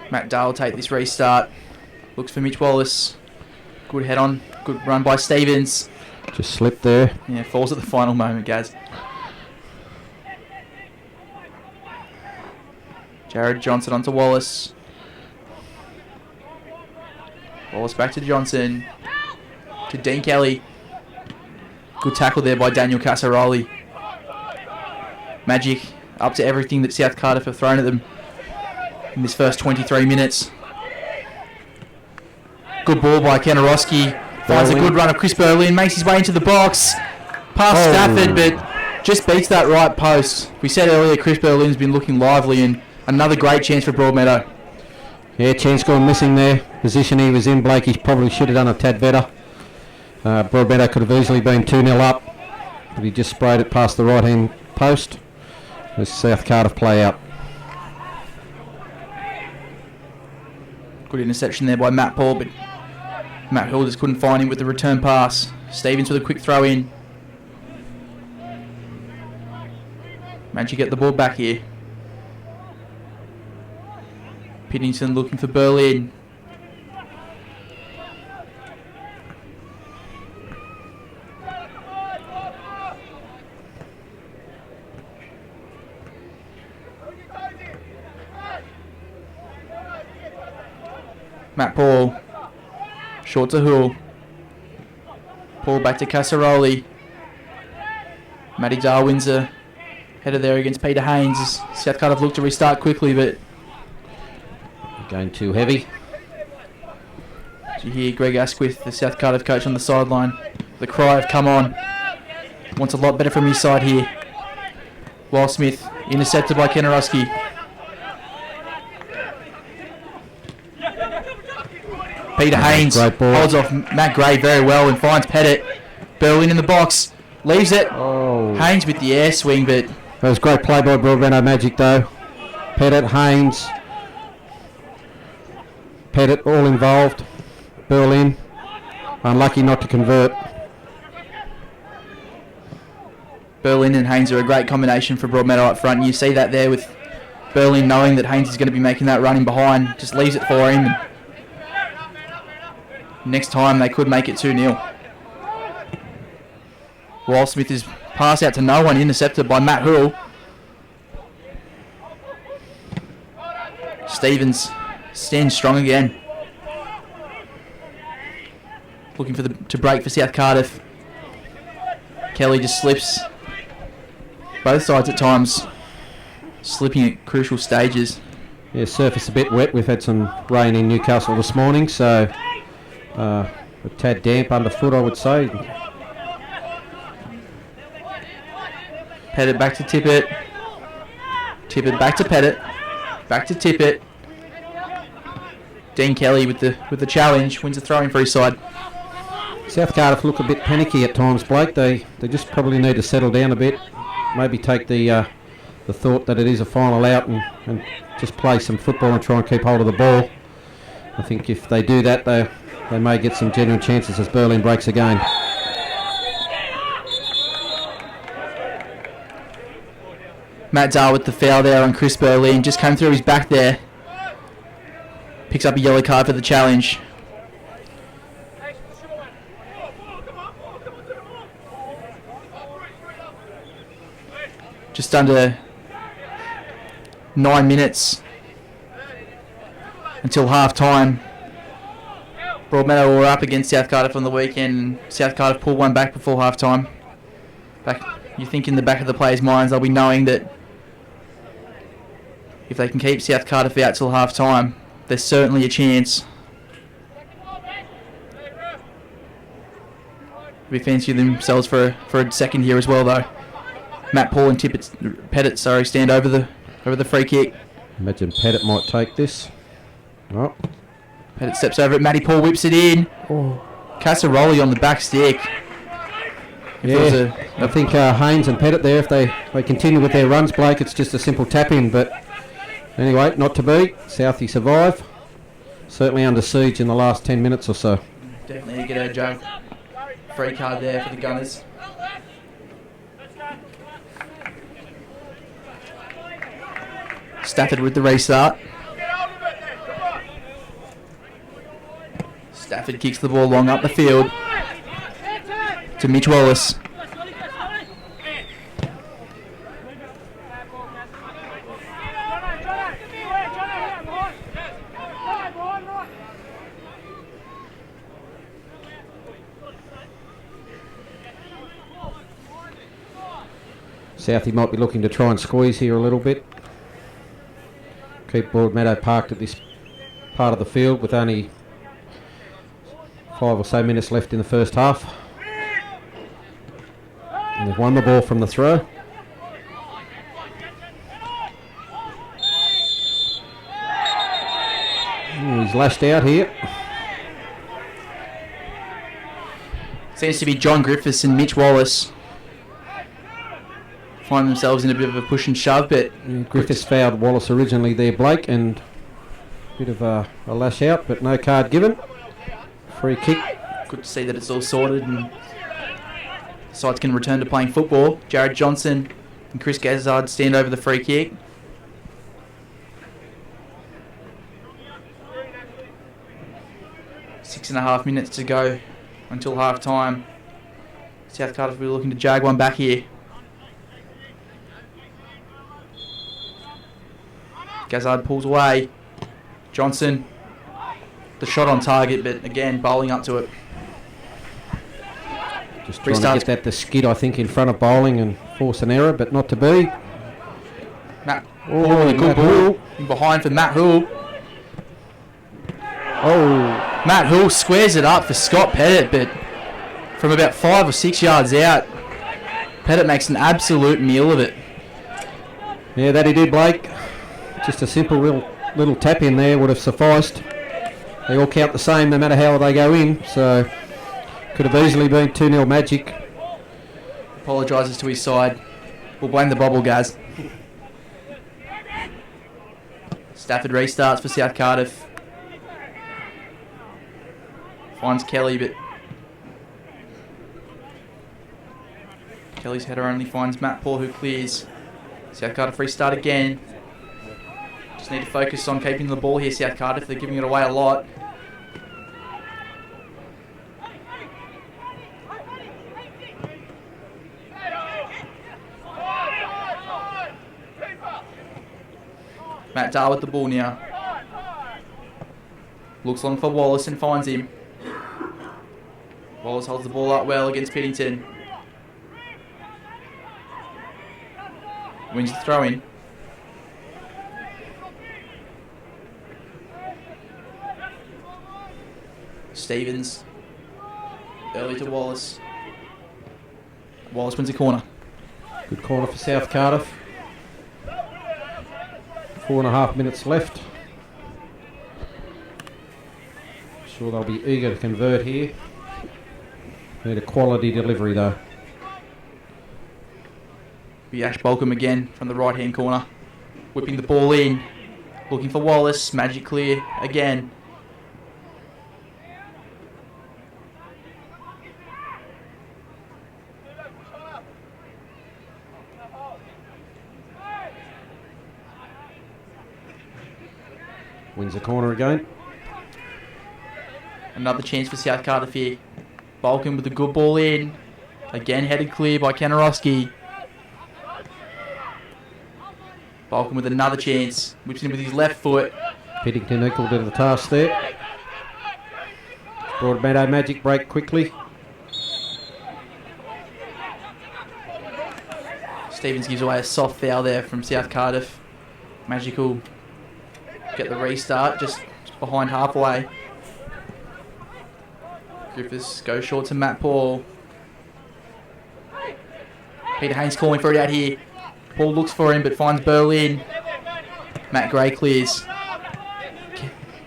Matt Dale will take this restart. Looks for Mitch Wallace. Good head on. Good run by Stevens. Just slipped there. Yeah, falls at the final moment, Gaz. Jared Johnson onto Wallace. Wallace back to Johnson. To Dean Kelly. Good tackle there by Daniel Casaroli. Magic up to everything that South Cardiff have thrown at them in this first 23 minutes. Good ball by Kenarowski. Finds a good run of Chris Berlin. Makes his way into the box. Past Stafford, but just beats that right post. We said earlier Chris Berlin's been looking lively, and another great chance for Broadmeadow. Yeah, chance gone missing there. Position he was in, Blakey probably should have done a tad better. Broadmeadow could have easily been 2-0 up, but he just sprayed it past the right-hand post. As South Cardiff play out. Good interception there by Matt Paul, but Matt Hill just couldn't find him with the return pass. Stevens with a quick throw in. Managed to get the ball back here. Piddington looking for Berlin. Matt Paul. Short to Hull. Paul back to Casaroli. Matty Darwin's a header there against Peter Haynes. South Cardiff looked to restart quickly, but going too heavy. Did you hear Greg Asquith, the South Cardiff coach, on the sideline? The cry of come on. Wants a lot better from his side here. Wildsmith intercepted by Kenarowski. Peter Haynes holds off Matt Gray very well and finds Pettit. Berlin in the box. Leaves it. Oh. Haynes with the air swing, but That was great play by Broadmeadow Magic though. Pettit, Haynes. Pettit all involved. Berlin. Unlucky not to convert. Berlin and Haynes are a great combination for Broadmeadow up front. And you see that there with Berlin knowing that Haynes is going to be making that run in behind. Just leaves it for him. And next time they could make it 2-0. Wildsmith is passed out to no one, intercepted by Matt Hurl. Stevens stands strong again. Looking for to break for South Cardiff. Kelly just slips. Both sides at times slipping at crucial stages. Yeah, surface a bit wet. We've had some rain in Newcastle this morning, so a tad damp underfoot, I would say. Pettit back to Tippett. Tippett back to Pettit. Back to Tippett. Dean Kelly with the challenge, wins the throw-in for his side. South Cardiff look a bit panicky at times, Blake. They just probably need to settle down a bit. Maybe take the thought that it is a final out and just play some football and try and keep hold of the ball. I think if they do that, they may get some genuine chances as Berlin breaks again. Matt Dahl with the foul there on Chris Berlin. Just came through his back there. Picks up a yellow card for the challenge. Just under 9 minutes until half time. Broadmeadow were up against South Cardiff on the weekend. South Cardiff pulled one back before half time. You think in the back of the players' minds they'll be knowing that if they can keep South Cardiff out till half time, there's certainly a chance. They fancy themselves for a second here as well, though. Matt Paul and Pettit stand over the free kick. Imagine Pettit might take this. Oh. Pettit steps over it. Matty Paul whips it in. Oh. Casaroli on the back stick. Yeah, I think Haynes and Pettit there, if they continue with their runs, Blake, it's just a simple tap-in. But anyway, not to be. Southie survive. Certainly under siege in the last 10 minutes or so. Definitely a g'day, Joe. Free card there for the Gunners. Stafford with the restart. Stafford kicks the ball long up the field to Mitch Wallace. Southie might be looking to try and squeeze here a little bit. Keep Broadmeadow parked at this part of the field with only 5 or so minutes left in the first half. And they've won the ball from the throw. He's lashed out here. Seems to be John Griffiths and Mitch Wallace find themselves in a bit of a push and shove, but Griffiths fouled Wallace originally there, Blake, and a bit of a lash out, but no card given. Free kick. good to see that it's all sorted and the sides can return to playing football. Jared Johnson and Chris Gazzard stand over the free kick. Six and a half minutes to go until half time. South Cardiff will be looking to jag one back here. Gazzard pulls away. Johnson, the shot on target, but again bowling up to it. Just trying to get that to skid, I think, in front of bowling and force an error, but not to be. Matt Hall, a good ball in behind for Matt Hull. Oh, Matt Hull squares it up for Scott Pettit, but from about 5 or 6 yards out, Pettit makes an absolute meal of it. yeah, that he did, Blake. Just a simple little tap in there would have sufficed. They all count the same no matter how they go in, so could have easily been 2-0 Magic. Apologises to his side. We'll blame the bobble, Gaz. Stafford restarts for South Cardiff. Finds Kelly, but Kelly's header only finds Matt Paul, who clears. South Cardiff restart again. Just need to focus on keeping the ball here, South Cardiff. They're giving it away a lot. Matt Dar with the ball now. Looks long for Wallace and finds him. Wallace holds the ball up well against Piddington. Wins the throw in. Stevens. Early to Wallace. Wallace wins a corner. Good corner for South Cardiff. 4.5 minutes left. Sure they'll be eager to convert here. Need a quality delivery though. Be Ash Balcom again from the right hand corner. Whipping the ball in. Looking for Wallace. Magic clear again. Wins the corner again. Another chance for South Cardiff here. Balcom with a good ball in. Again headed clear by Kanarowski. Balcom with another chance. Whips in with his left foot. Piddington equal to the task there. Broadmeadow Magic break quickly. Stevens gives away a soft foul there from South Cardiff. Magic will get the restart just behind halfway. Griffiths goes short to Matt Paul. Peter Haynes calling for it out here. Paul looks for him but finds Berlin. Matt Gray clears.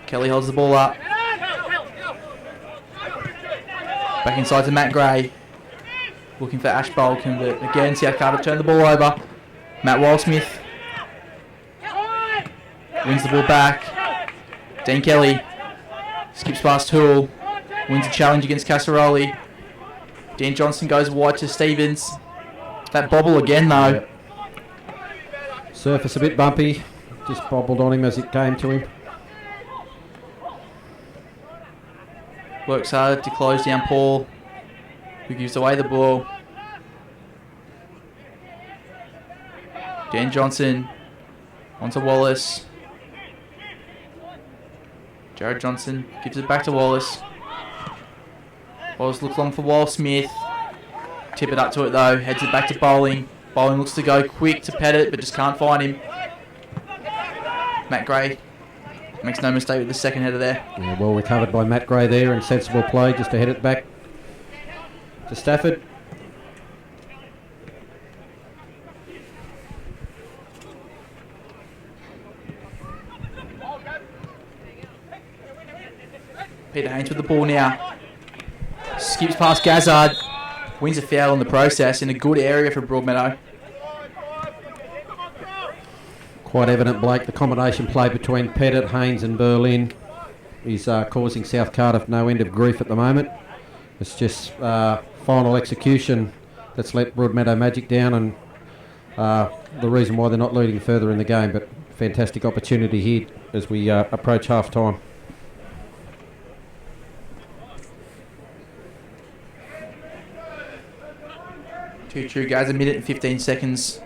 Kelly holds the ball up. Back inside to Matt Gray. Looking for Ash Balcom, but again South Cardiff turn the ball over. Matt Wildsmith wins the ball back. Dean Kelly skips past Toole. Wins a challenge against Casaroli. Dan Johnson goes wide to Stevens. That bobble again though. Surface a bit bumpy. Just bobbled on him as it came to him. Works hard to close down Paul, who gives away the ball. Dan Johnson onto Wallace. Jared Johnson gives it back to Wallace. Wallace looks long for Wall Smith. Tip it up to it though, heads it back to Bowling. Bowling looks to go quick to Pettit, but just can't find him. Matt Gray makes no mistake with the second header there. Yeah, well recovered by Matt Gray there, and sensible play just to head it back to Stafford. Peter Haynes with the ball now. Skips past Gazzard. Wins a foul in the process in a good area for Broadmeadow. Quite evident, Blake, the combination play between Pettit, Haynes and Berlin is causing South Cardiff no end of grief at the moment. It's just final execution that's let Broadmeadow Magic down, and the reason why they're not leading further in the game. But fantastic opportunity here as we approach half time. 2-2 guys, 1 minute and 15 seconds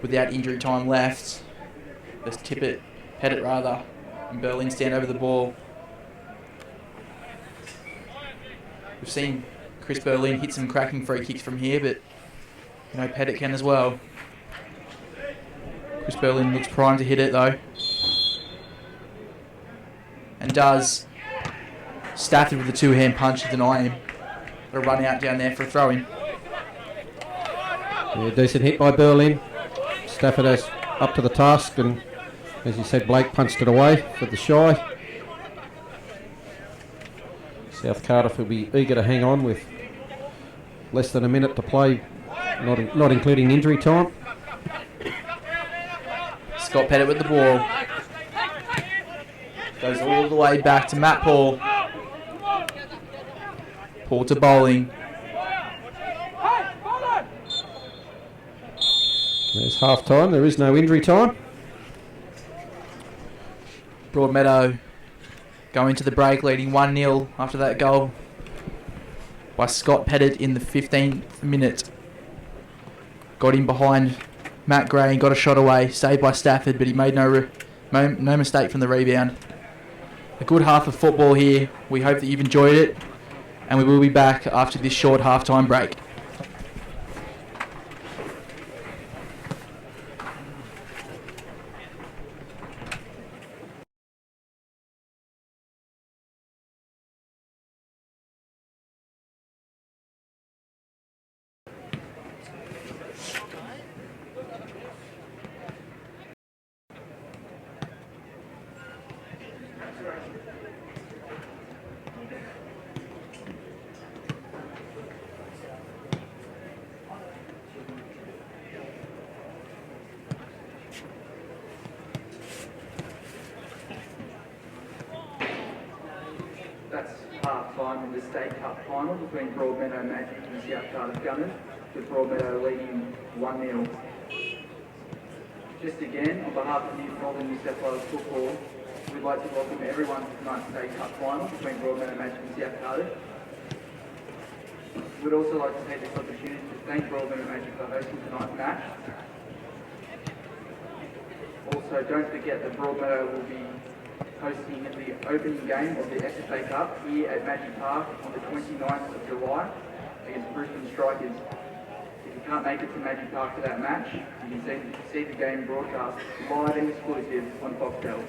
without injury time left. Let's Pettit rather, and Berlin stand over the ball. We've seen Chris Berlin hit some cracking free kicks from here, but you know Pettit can as well. Chris Berlin looks primed to hit it though, and does. Stafford with the two-hand punch to deny him. Got a run out down there for a throw-in. Yeah, decent hit by Berlin. Stafford is up to the task, and as you said, Blake punched it away for the shy. South Cardiff will be eager to hang on with less than a minute to play, not including injury time. Scott Pettit with the ball. Goes all the way back to Matt Paul. Paul to Bowling. There's half time. There is no injury time. Broadmeadow going to the break, leading 1-0 after that goal by Scott Pettit in the 15th minute. Got in behind Matt Gray and got a shot away, saved by Stafford, but he made no mistake from the rebound. A good half of football here. We hope that you've enjoyed it, and we will be back after this short half-time break. That's half-time in the State Cup final between Broadmeadow Magic and South Cardiff Gunners, with Broadmeadow leading 1-0. Just again, on behalf of Northern New South Wales Football, we'd like to welcome everyone to tonight's State Cup final between Broadmeadow Magic and South Cardiff. We'd also like to take this opportunity to thank Broadmeadow Magic for hosting tonight's match. Also, don't forget that Broadmeadow will be hosting the opening game of the SFA Cup here at Magic Park on the 29th of July against Brisbane Strikers. If you can't make it to Magic Park for that match, you can see the game broadcast live and exclusive on Foxtel.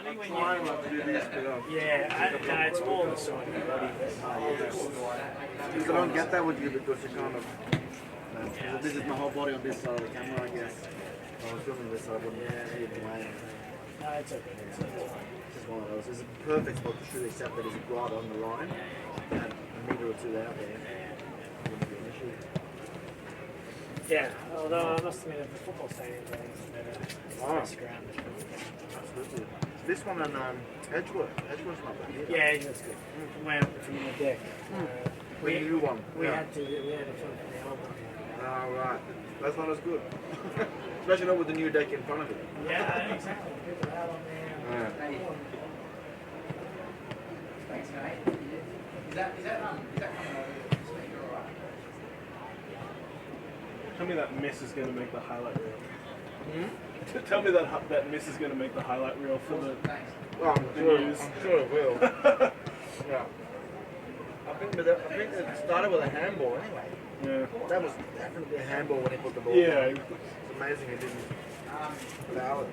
I think when no, it's more the side of the body. If you don't get that with you because you kind of... this is my whole body on this side of the camera, I guess. I was filming this, so I wouldn't see it away. No, it's okay. It's just one of those. It's a perfect spot to shoot, except that it's right on the line. And a metre or two out there. Wouldn't be an issue. Yeah, although I must admit, the football stadium is better. Oh. It's ground is pretty good. Absolutely. This one and Edgeworth. Edgeworth's not bad either. Yeah, that's good. From the deck. The new one. We Yeah. had to film from the old one. Oh, right. That's not as good. Especially not with the new deck in front of it. Yeah, exactly. People out on there. Yeah. Thanks, mate. Is that coming over to speak or alright? Tell me that miss is going to make the highlight reel. Hmm? Tell me that miss is going to make the highlight reel for the Thanks. Well, I'm the sure, news. I'm sure it will. Yeah. I think it started with a handball anyway. Yeah. That was definitely a handball when he put the ball Yeah. down. It's amazing it didn't foul it.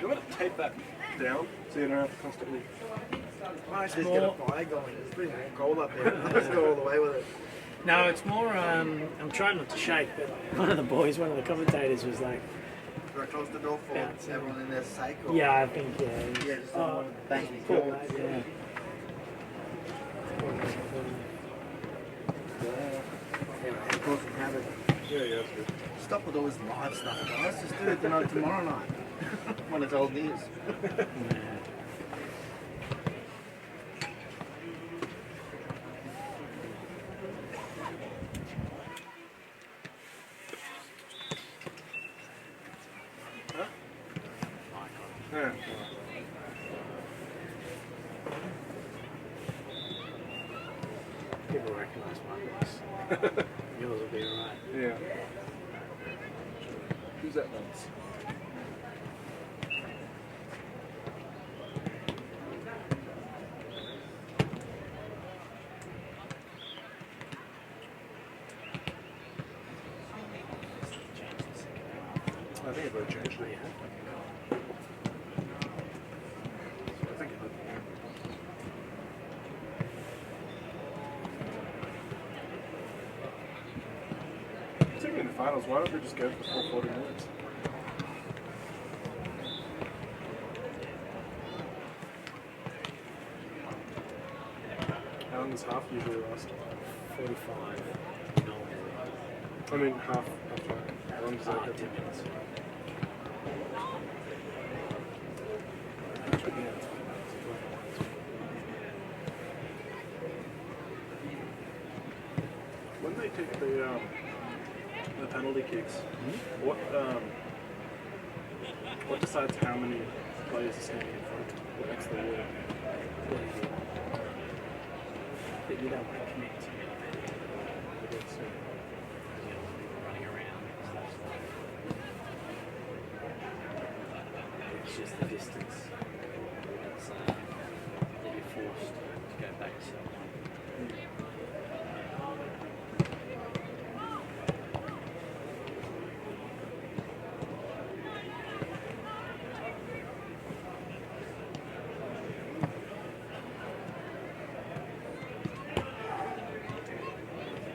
You want to tape that down so you don't have to constantly. Nice, just get a fire going. It's pretty cold up there. Let's go all the way with it. No, it's more, I'm trying not to shake, but one of the commentators was like, Do I close the door for Yeah, it's, everyone in their sake? Or? yeah, I think, yeah. Yeah, just Oh, don't want to bang any cool, doors. yeah. Anyway, of course we have it. Yeah, that's good. Stop with all this live stuff, guys. Just do it tomorrow night. When it's old news. Yeah. People recognise my voice. Yours will be alright. Yeah. Who's that once? I think I've changed it. I think it did. Particularly in the finals, why don't they just go for the full 40 minutes? How long does half usually last? 45. No. I mean, half time. How long does that go? 10 minutes. When they take the penalty kicks, what decides how many players are standing in front? What's the rule? But you don't want to commit to it. Running around and stuff. It's just the distance. So that you're forced to go back so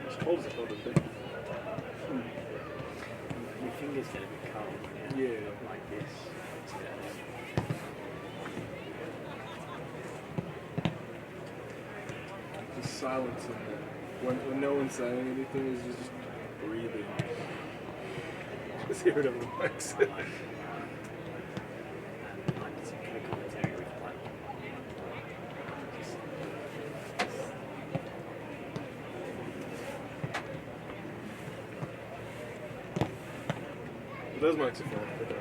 It's cold as a cold thing. your fingers get a bit cold. Yeah. Like this. The silence in there. When no one's saying anything, is just breathing. Just hear it over the mics. Those mics are fine. But,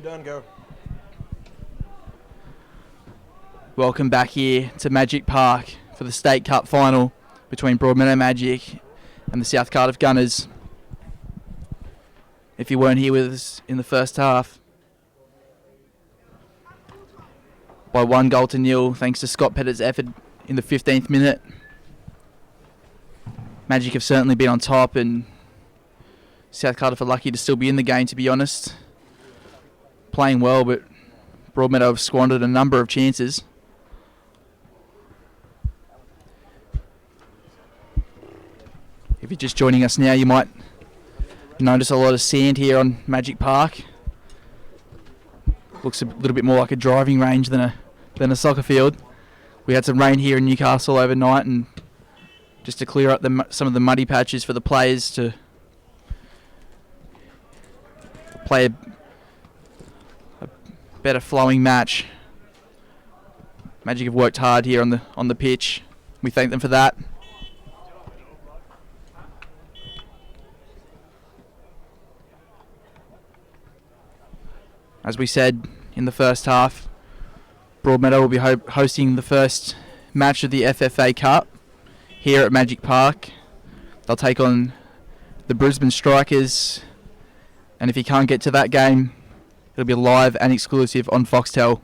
You're done, go. Welcome back here to Magic Park for the State Cup final between Broadmeadow Magic and the South Cardiff Gunners. If you weren't here with us in the first half, by 1-0 thanks to Scott Pettit's effort in the 15th minute. Magic have certainly been on top, and South Cardiff are lucky to still be in the game, to be honest. Playing well, but Broadmeadow have squandered a number of chances. If you're just joining us now, you might notice a lot of sand here on Magic Park. Looks a little bit more like a driving range than a soccer field. We had some rain here in Newcastle overnight, and just to clear up some of the muddy patches for the players to play a better flowing match. Magic have worked hard here on the pitch. We thank them for that. As we said in the first half, Broadmeadow will be hosting the first match of the FFA Cup here at Magic Park. They'll take on the Brisbane Strikers, and if you can't get to that game, it'll be live and exclusive on Foxtel.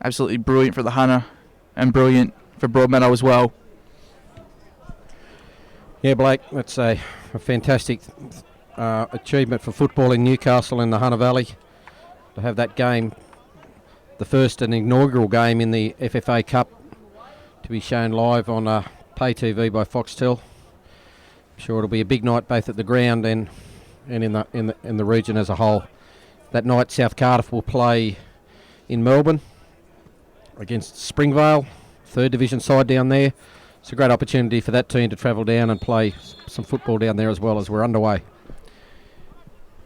Absolutely brilliant for the Hunter and brilliant for Broadmeadow as well. Yeah, Blake, that's a fantastic achievement for football in Newcastle and the Hunter Valley to have that game, the first and inaugural game in the FFA Cup, to be shown live on pay TV by Foxtel. I'm sure it'll be a big night both at the ground and in the region as a whole. That night, South Cardiff will play in Melbourne against Springvale, third division side down there. It's a great opportunity for that team to travel down and play some football down there as well as we're underway.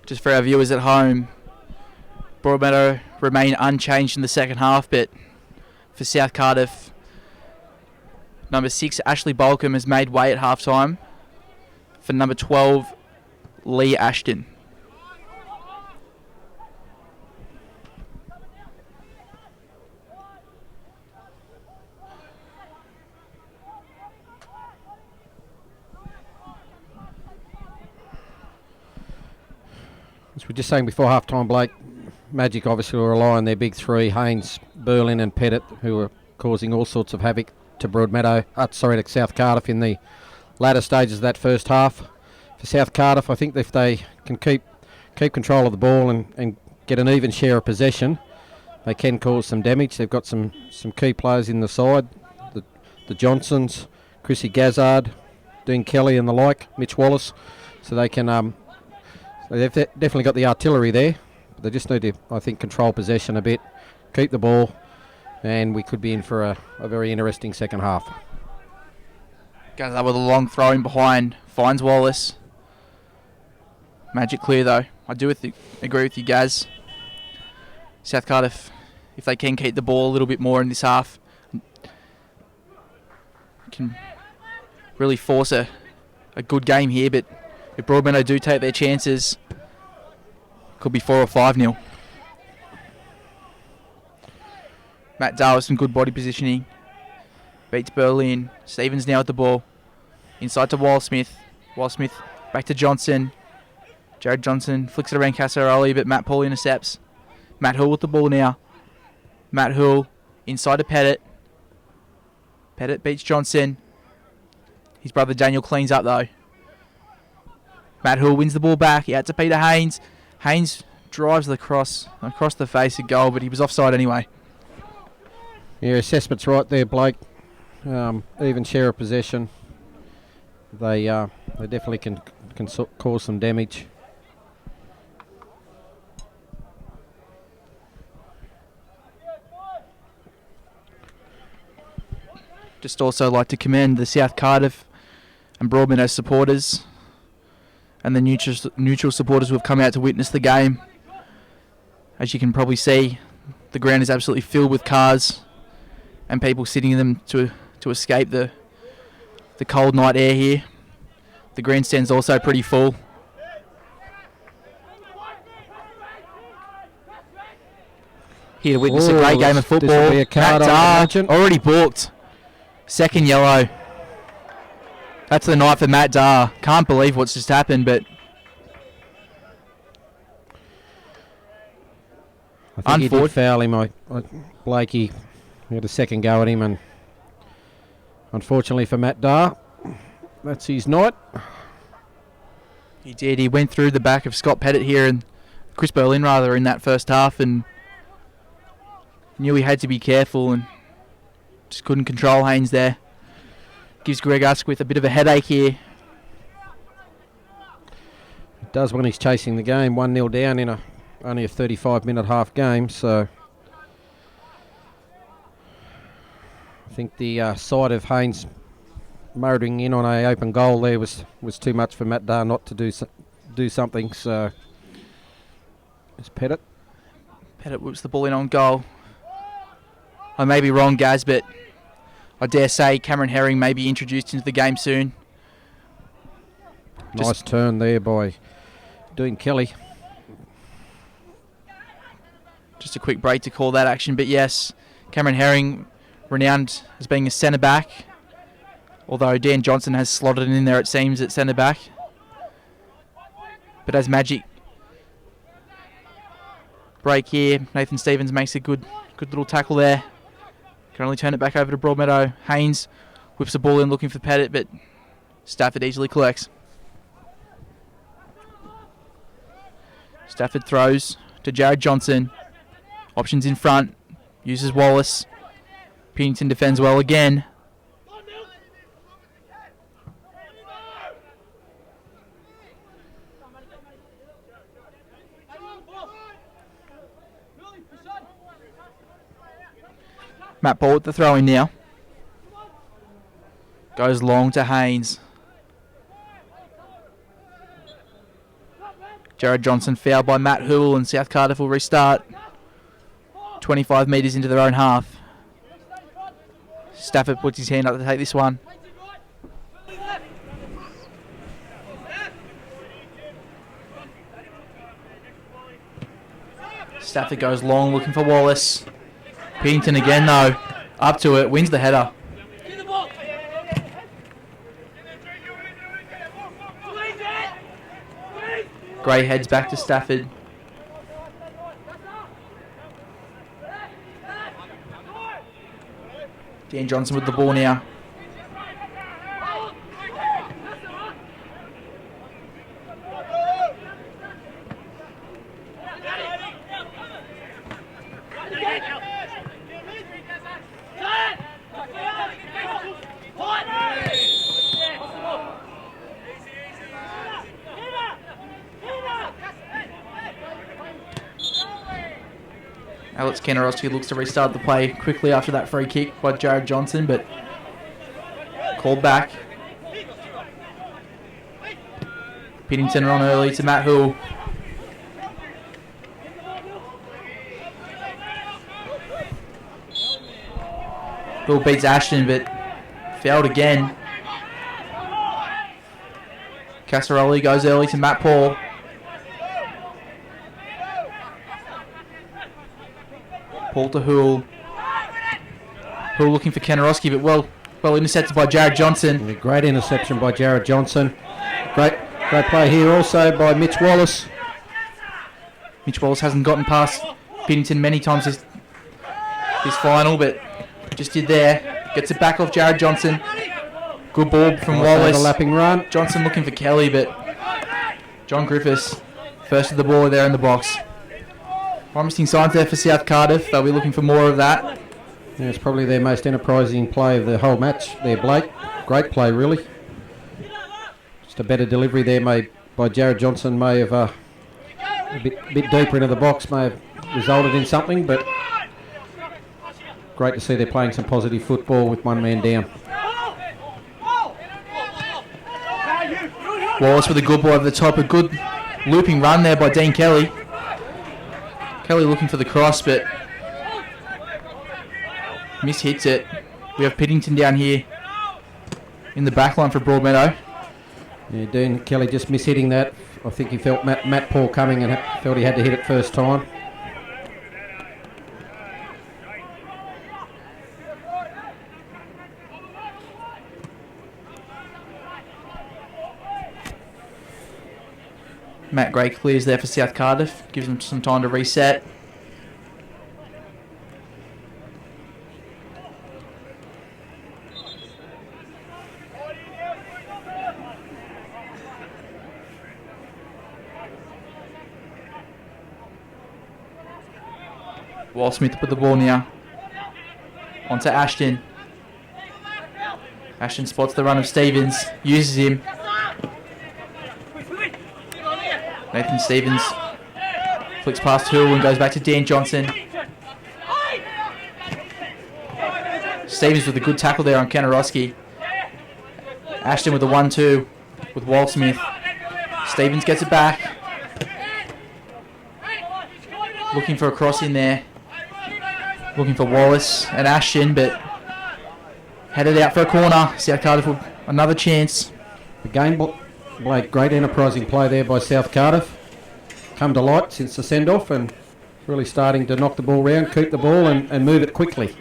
Just for our viewers at home, Broadmeadow remain unchanged in the second half, but for South Cardiff, number 6 Ashley Balcombe has made way at half time for number 12 Lee Ashton. As we were just saying before half time, Blake, Magic obviously will rely on their big three, Haynes, Berlin and Pettit, who are causing all sorts of havoc to to South Cardiff in the latter stages of that first half. For South Cardiff, I think if they can keep control of the ball and get an even share of possession, they can cause some damage. They've got some key players in the side, the Johnsons, Chrissy Gazzard, Dean Kelly and the like, Mitch Wallace, so they can they've definitely got the artillery there. They just need to, I think, control possession a bit, keep the ball, and we could be in for a very interesting second half. Goes up with a long throw in behind, finds Wallace. Magic clear though. I do agree with you, Gaz. South Cardiff, if they can keep the ball a little bit more in this half, can really force a good game here, but if Broadmeadow do take their chances, could be 4 or 5-0. Matt Dahl with some good body positioning. Beats Berlin. Stevens now at the ball. Inside to Wildsmith. Wildsmith back to Johnson. Jared Johnson flicks it around Casaroli, but Matt Paul intercepts. Matt Hull with the ball now. Matt Hull inside to Pettit. Pettit beats Johnson. His brother Daniel cleans up though. Matt Hull wins the ball back. He had to Peter Haynes. Haynes drives the cross across the face of goal, but he was offside anyway. Yeah, assessment's right there, Blake. Even share of possession. They definitely can cause some damage. Just also like to commend the South Cardiff and Broadmeadow supporters and the neutral supporters who have come out to witness the game. As you can probably see, the ground is absolutely filled with cars and people sitting in them to escape the cold night air here. The grandstand's also pretty full. Here to witness a Oh, great game of this will football. be a card, Matt I Dar imagine. already booked. Second yellow. That's the night for Matt Dar. Can't believe what's just happened, but I think he did foul him. Blakey had a second go at him, and unfortunately for Matt Dar, that's his night. he did. He went through the back of Scott Pettit here, and Chris Berlin rather, in that first half, and knew he had to be careful and just couldn't control Haynes there. Gives Greg Usquith a bit of a headache here. It does when he's chasing the game, 1-0 down in only a 35-minute half game, so I think the side of Haynes motoring in on a open goal there was too much for Matt Dar not to do something, so it's Pettit. Pettit whips the ball in on goal. I may be wrong, Gaz, but I dare say Cameron Herring may be introduced into the game soon. Nice turn there by Dean Kelly. Just a quick break to call that action, but yes, Cameron Herring, renowned as being a centre-back, although Dan Johnson has slotted in there, it seems, at centre-back. But as Magic break here, Nathan Stevens makes a good little tackle there. Can only turn it back over to Broadmeadow. Haynes whips the ball in looking for Pettit, but Stafford easily collects. Stafford throws to Jared Johnson. Options in front. Uses Wallace. Pennington defends well again. Matt Paul with the throw in now. Goes long to Haynes. Jared Johnson fouled by Matt Hoole, and South Cardiff will restart 25 metres into their own half. Stafford puts his hand up to take this one. Stafford goes long looking for Wallace. Pennington again though, up to it, wins the header. Gray heads back to Stafford. Dan Johnson with the ball now. Alex Kanarowski looks to restart the play quickly after that free kick by Jared Johnson, but called back. Pennington on early to Matt Hoole. Hoole beats Ashton, but fouled again. Casaroli goes early to Matt Paul. Paul to Hoole. Hoole looking for Kanarowski, but well intercepted by Jared Johnson. A great interception by Jared Johnson. Great play here also by Mitch Wallace. Mitch Wallace hasn't gotten past Pennington many times this final, but just did there. Gets it back off Jared Johnson. Good ball from Wallace. Overlapping run. Johnson looking for Kelly, but John Griffiths first with the ball there in the box. Promising signs there for South Cardiff. They'll be looking for more of that. Yeah, it's probably their most enterprising play of the whole match there, Blake. Great play, really. Just a better delivery there by Jared Johnson may have a bit deeper into the box, may have resulted in something, but great to see they're playing some positive football with one man down. Wallace with a good ball over the top. A good looping run there by Dean Kelly. Kelly looking for the cross, but mishits it. We have Pennington down here in the back line for Broadmeadow. Yeah, Dean Kelly just mishitting that. I think he felt Matt Paul coming and felt he had to hit it first time. Matt Gray clears there for South Cardiff. Gives them some time to reset. Wall Smith with the ball now. On to Ashton. Ashton spots the run of Stevens. Uses him. Nathan Stevens flicks past Hill and goes back to Dan Johnson. Stevens with a good tackle there on Kanarowski. Ashton with the 1-2 with Wall Smith. Stevens gets it back. Looking for a cross in there. Looking for Wallace and Ashton, but headed out for a corner. South Cardiff with another chance. Again, Blake, great enterprising play there by South Cardiff. Come to light since the send-off and really starting to knock the ball round, keep the ball and move it quickly.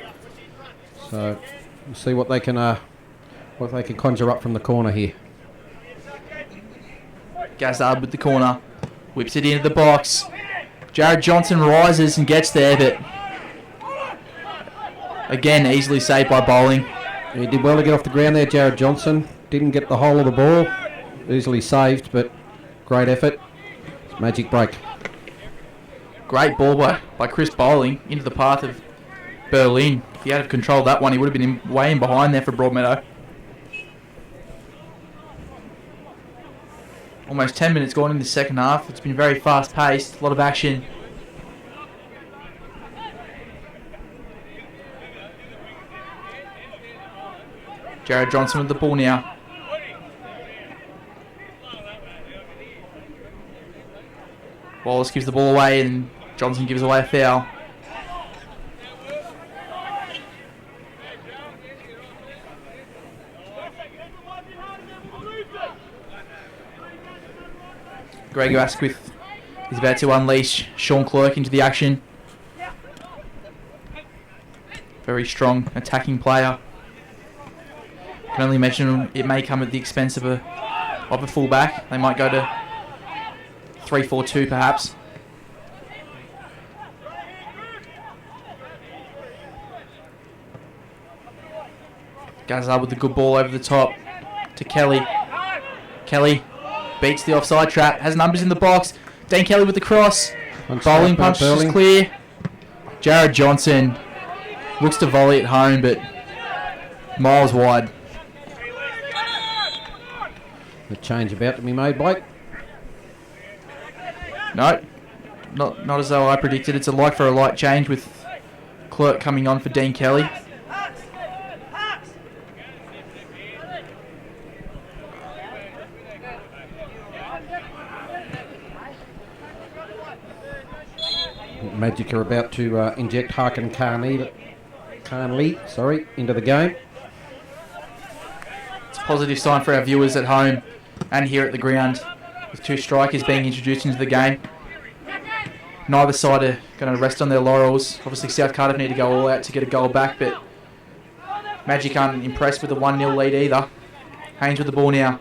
So we'll see what they can conjure up from the corner here. Gazard with the corner. Whips it into the box. Jared Johnson rises and gets there, but again, easily saved by bowling. He did well to get off the ground there, Jared Johnson. Didn't get the whole of the ball. Easily saved, but great effort. It's magic break. Great ball by Chris Bowling into the path of Berlin. If he had controlled that one, he would have been way in behind there for Broadmeadow. Almost 10 minutes gone in the second half. It's been very fast-paced, a lot of action. Jared Johnson with the ball now. Wallace gives the ball away and Johnson gives away a foul. Gregor Asquith is about to unleash Sean Clerk into the action. Very strong attacking player. Can only imagine it may come at the expense of a fullback. They might go to 3-4-2 perhaps. Gazard with the good ball over the top to Kelly. Kelly beats the offside trap, has numbers in the box. Dane Kelly with the cross. Bowling punch is clear. Jared Johnson looks to volley it home, but miles wide. The change about to be made, Blake. No, not as though I predicted. It's a like for a like change with Clerk coming on for Dean Kelly. Magic are about to inject Harkin Carnley into the game. It's a positive sign for our viewers at home and here at the ground, with two strikers being introduced into the game. Neither side are going to rest on their laurels. Obviously South Cardiff need to go all out to get a goal back, but Magic aren't impressed with the 1-0 lead either. Haynes with the ball now.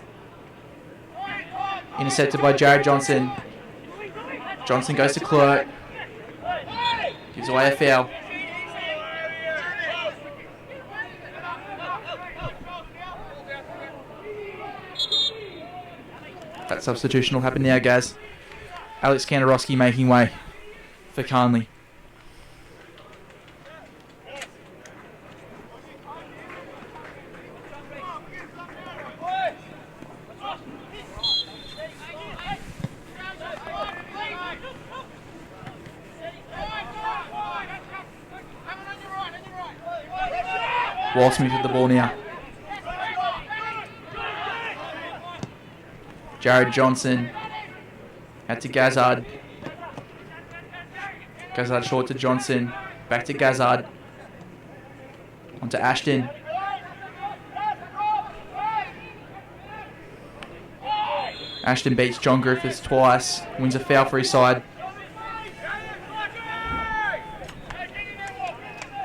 Intercepted by Jared Johnson. Johnson goes to Clerk. Gives away a foul. That substitution will happen now, Gaz. Alex Kanarowski making way for Carnley. Wall Smith with the ball now. Jared Johnson out to Gazard. Gazard short to Johnson. Back to Gazard. On to Ashton. Ashton beats John Griffiths twice. Wins a foul for his side.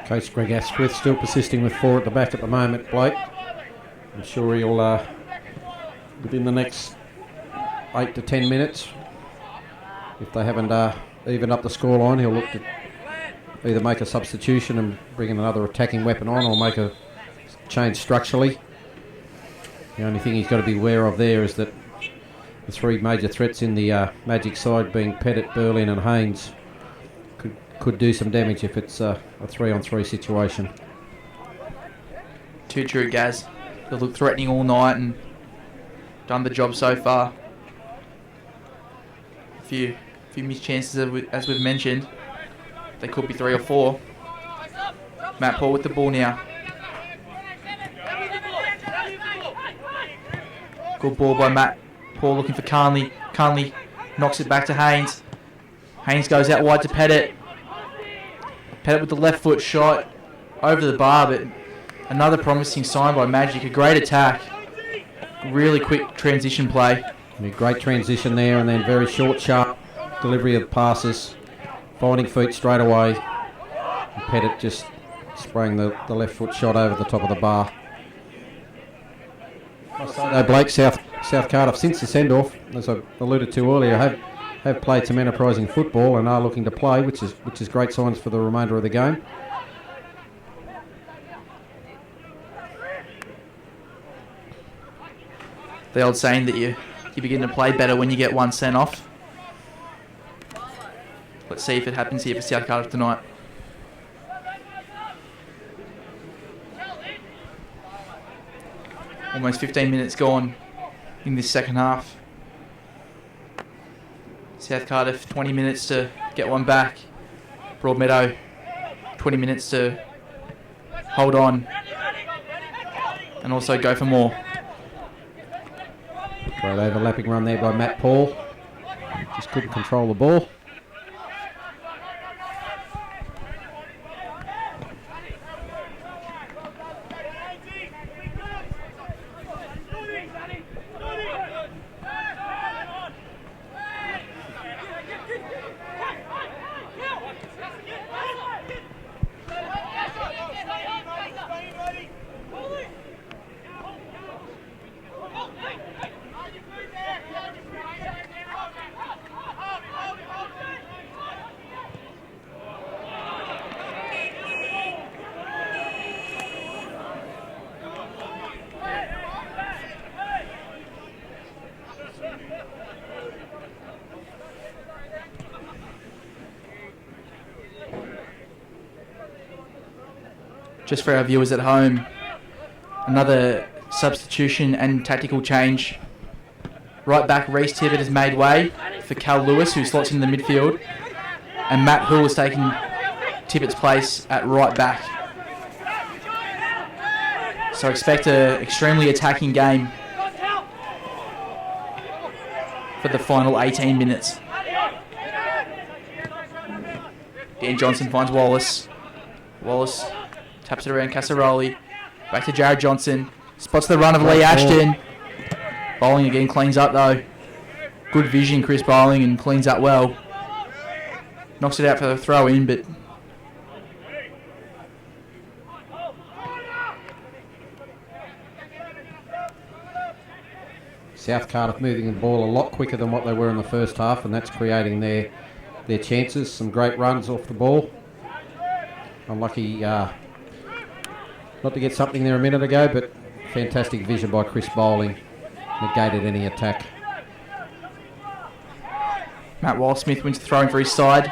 Coach Greg Asquith still persisting with 4 at the back at the moment, Blake. I'm sure he'll, within the next 8 to 10 minutes, if they haven't evened up the scoreline, he'll look to either make a substitution and bring in another attacking weapon on, or make a change structurally. The only thing he's got to be aware of there is that the three major threats in the Magic side, being Pettit, Berlin and Haynes, could do some damage if it's a 3-on-3 situation. Too true, Gaz. They look threatening all night and done the job so far. A few missed chances, as we've mentioned. They could be 3 or 4. Matt Paul with the ball now. Good ball by Matt Paul, looking for Carnley. Carnley knocks it back to Haynes. Haynes goes out wide to Pettit. Pettit with the left foot shot over the bar, but another promising sign by Magic. A great attack. Really quick transition play. A great transition there, and then very short, sharp delivery of passes. Finding feet straight away. And Pettit just spraying the left foot shot over the top of the bar. No, Blake, South Cardiff, since the send-off, as I alluded to earlier, have played some enterprising football and are looking to play, which is great signs for the remainder of the game. The old saying that you begin to play better when you get one sent off. Let's see if it happens here for South Cardiff tonight. Almost 15 minutes gone in this second half. South Cardiff, 20 minutes to get one back. Broadmeadow, 20 minutes to hold on and also go for more. Great overlapping run there by Matt Paul. Just couldn't control the ball. Just for our viewers at home, another substitution and tactical change. Right back, Reece Tibbett has made way for Cal Lewis, who slots in the midfield, and Matt Hill has taken Tippett's place at right back. So expect an extremely attacking game for the final 18 minutes. Dan Johnson finds Wallace. Wallace taps it around Casaroli. Back to Jared Johnson. Spots the run of Lee Ashton. Bowling again cleans up though. Good vision, Chris Bowling, and cleans up well. Knocks it out for the throw in, but South Cardiff moving the ball a lot quicker than what they were in the first half, and that's creating their chances. Some great runs off the ball. Unlucky not to get something there a minute ago, but fantastic vision by Chris Bowling. Negated any attack. Matt Walsmith wins the throw in for his side.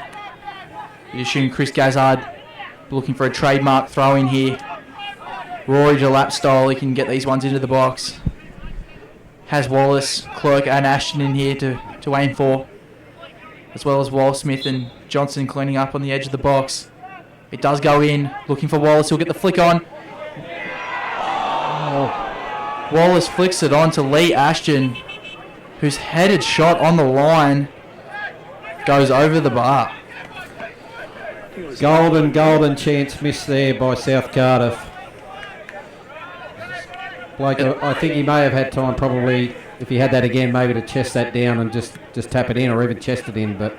You assume Chris Gazzard looking for a trademark throw in here. Rory Delap style, he can get these ones into the box. Has Wallace, Clerk and Ashton in here to aim for, as well as Walsmith and Johnson cleaning up on the edge of the box. It does go in, looking for Wallace, he'll get the flick on. Oh. Wallace flicks it on to Lee Ashton, whose headed shot on the line goes over the bar. Golden chance missed there by South Cardiff. Blake, I think he may have had time probably, if he had that again, maybe to chest that down and just tap it in, or even chest it in, but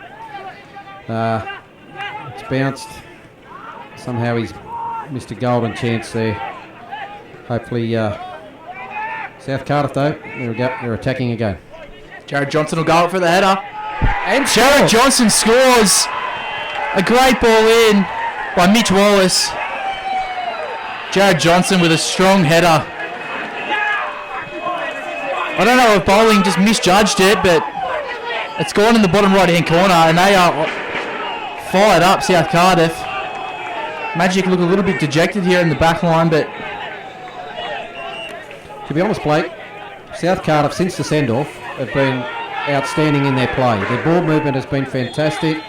it's bounced. Somehow he's missed a golden chance there. Hopefully, South Cardiff though, there we go, they're attacking again. Jared Johnson will go up for the header. And Jared Johnson scores. A great ball in by Mitch Wallace. Jared Johnson with a strong header. I don't know if bowling just misjudged it, but it's gone in the bottom right-hand corner, and they are fired up, South Cardiff. Magic look a little bit dejected here in the back line, but to be honest, Blake, South Cardiff, since the send-off, have been outstanding in their play. Their ball movement has been fantastic.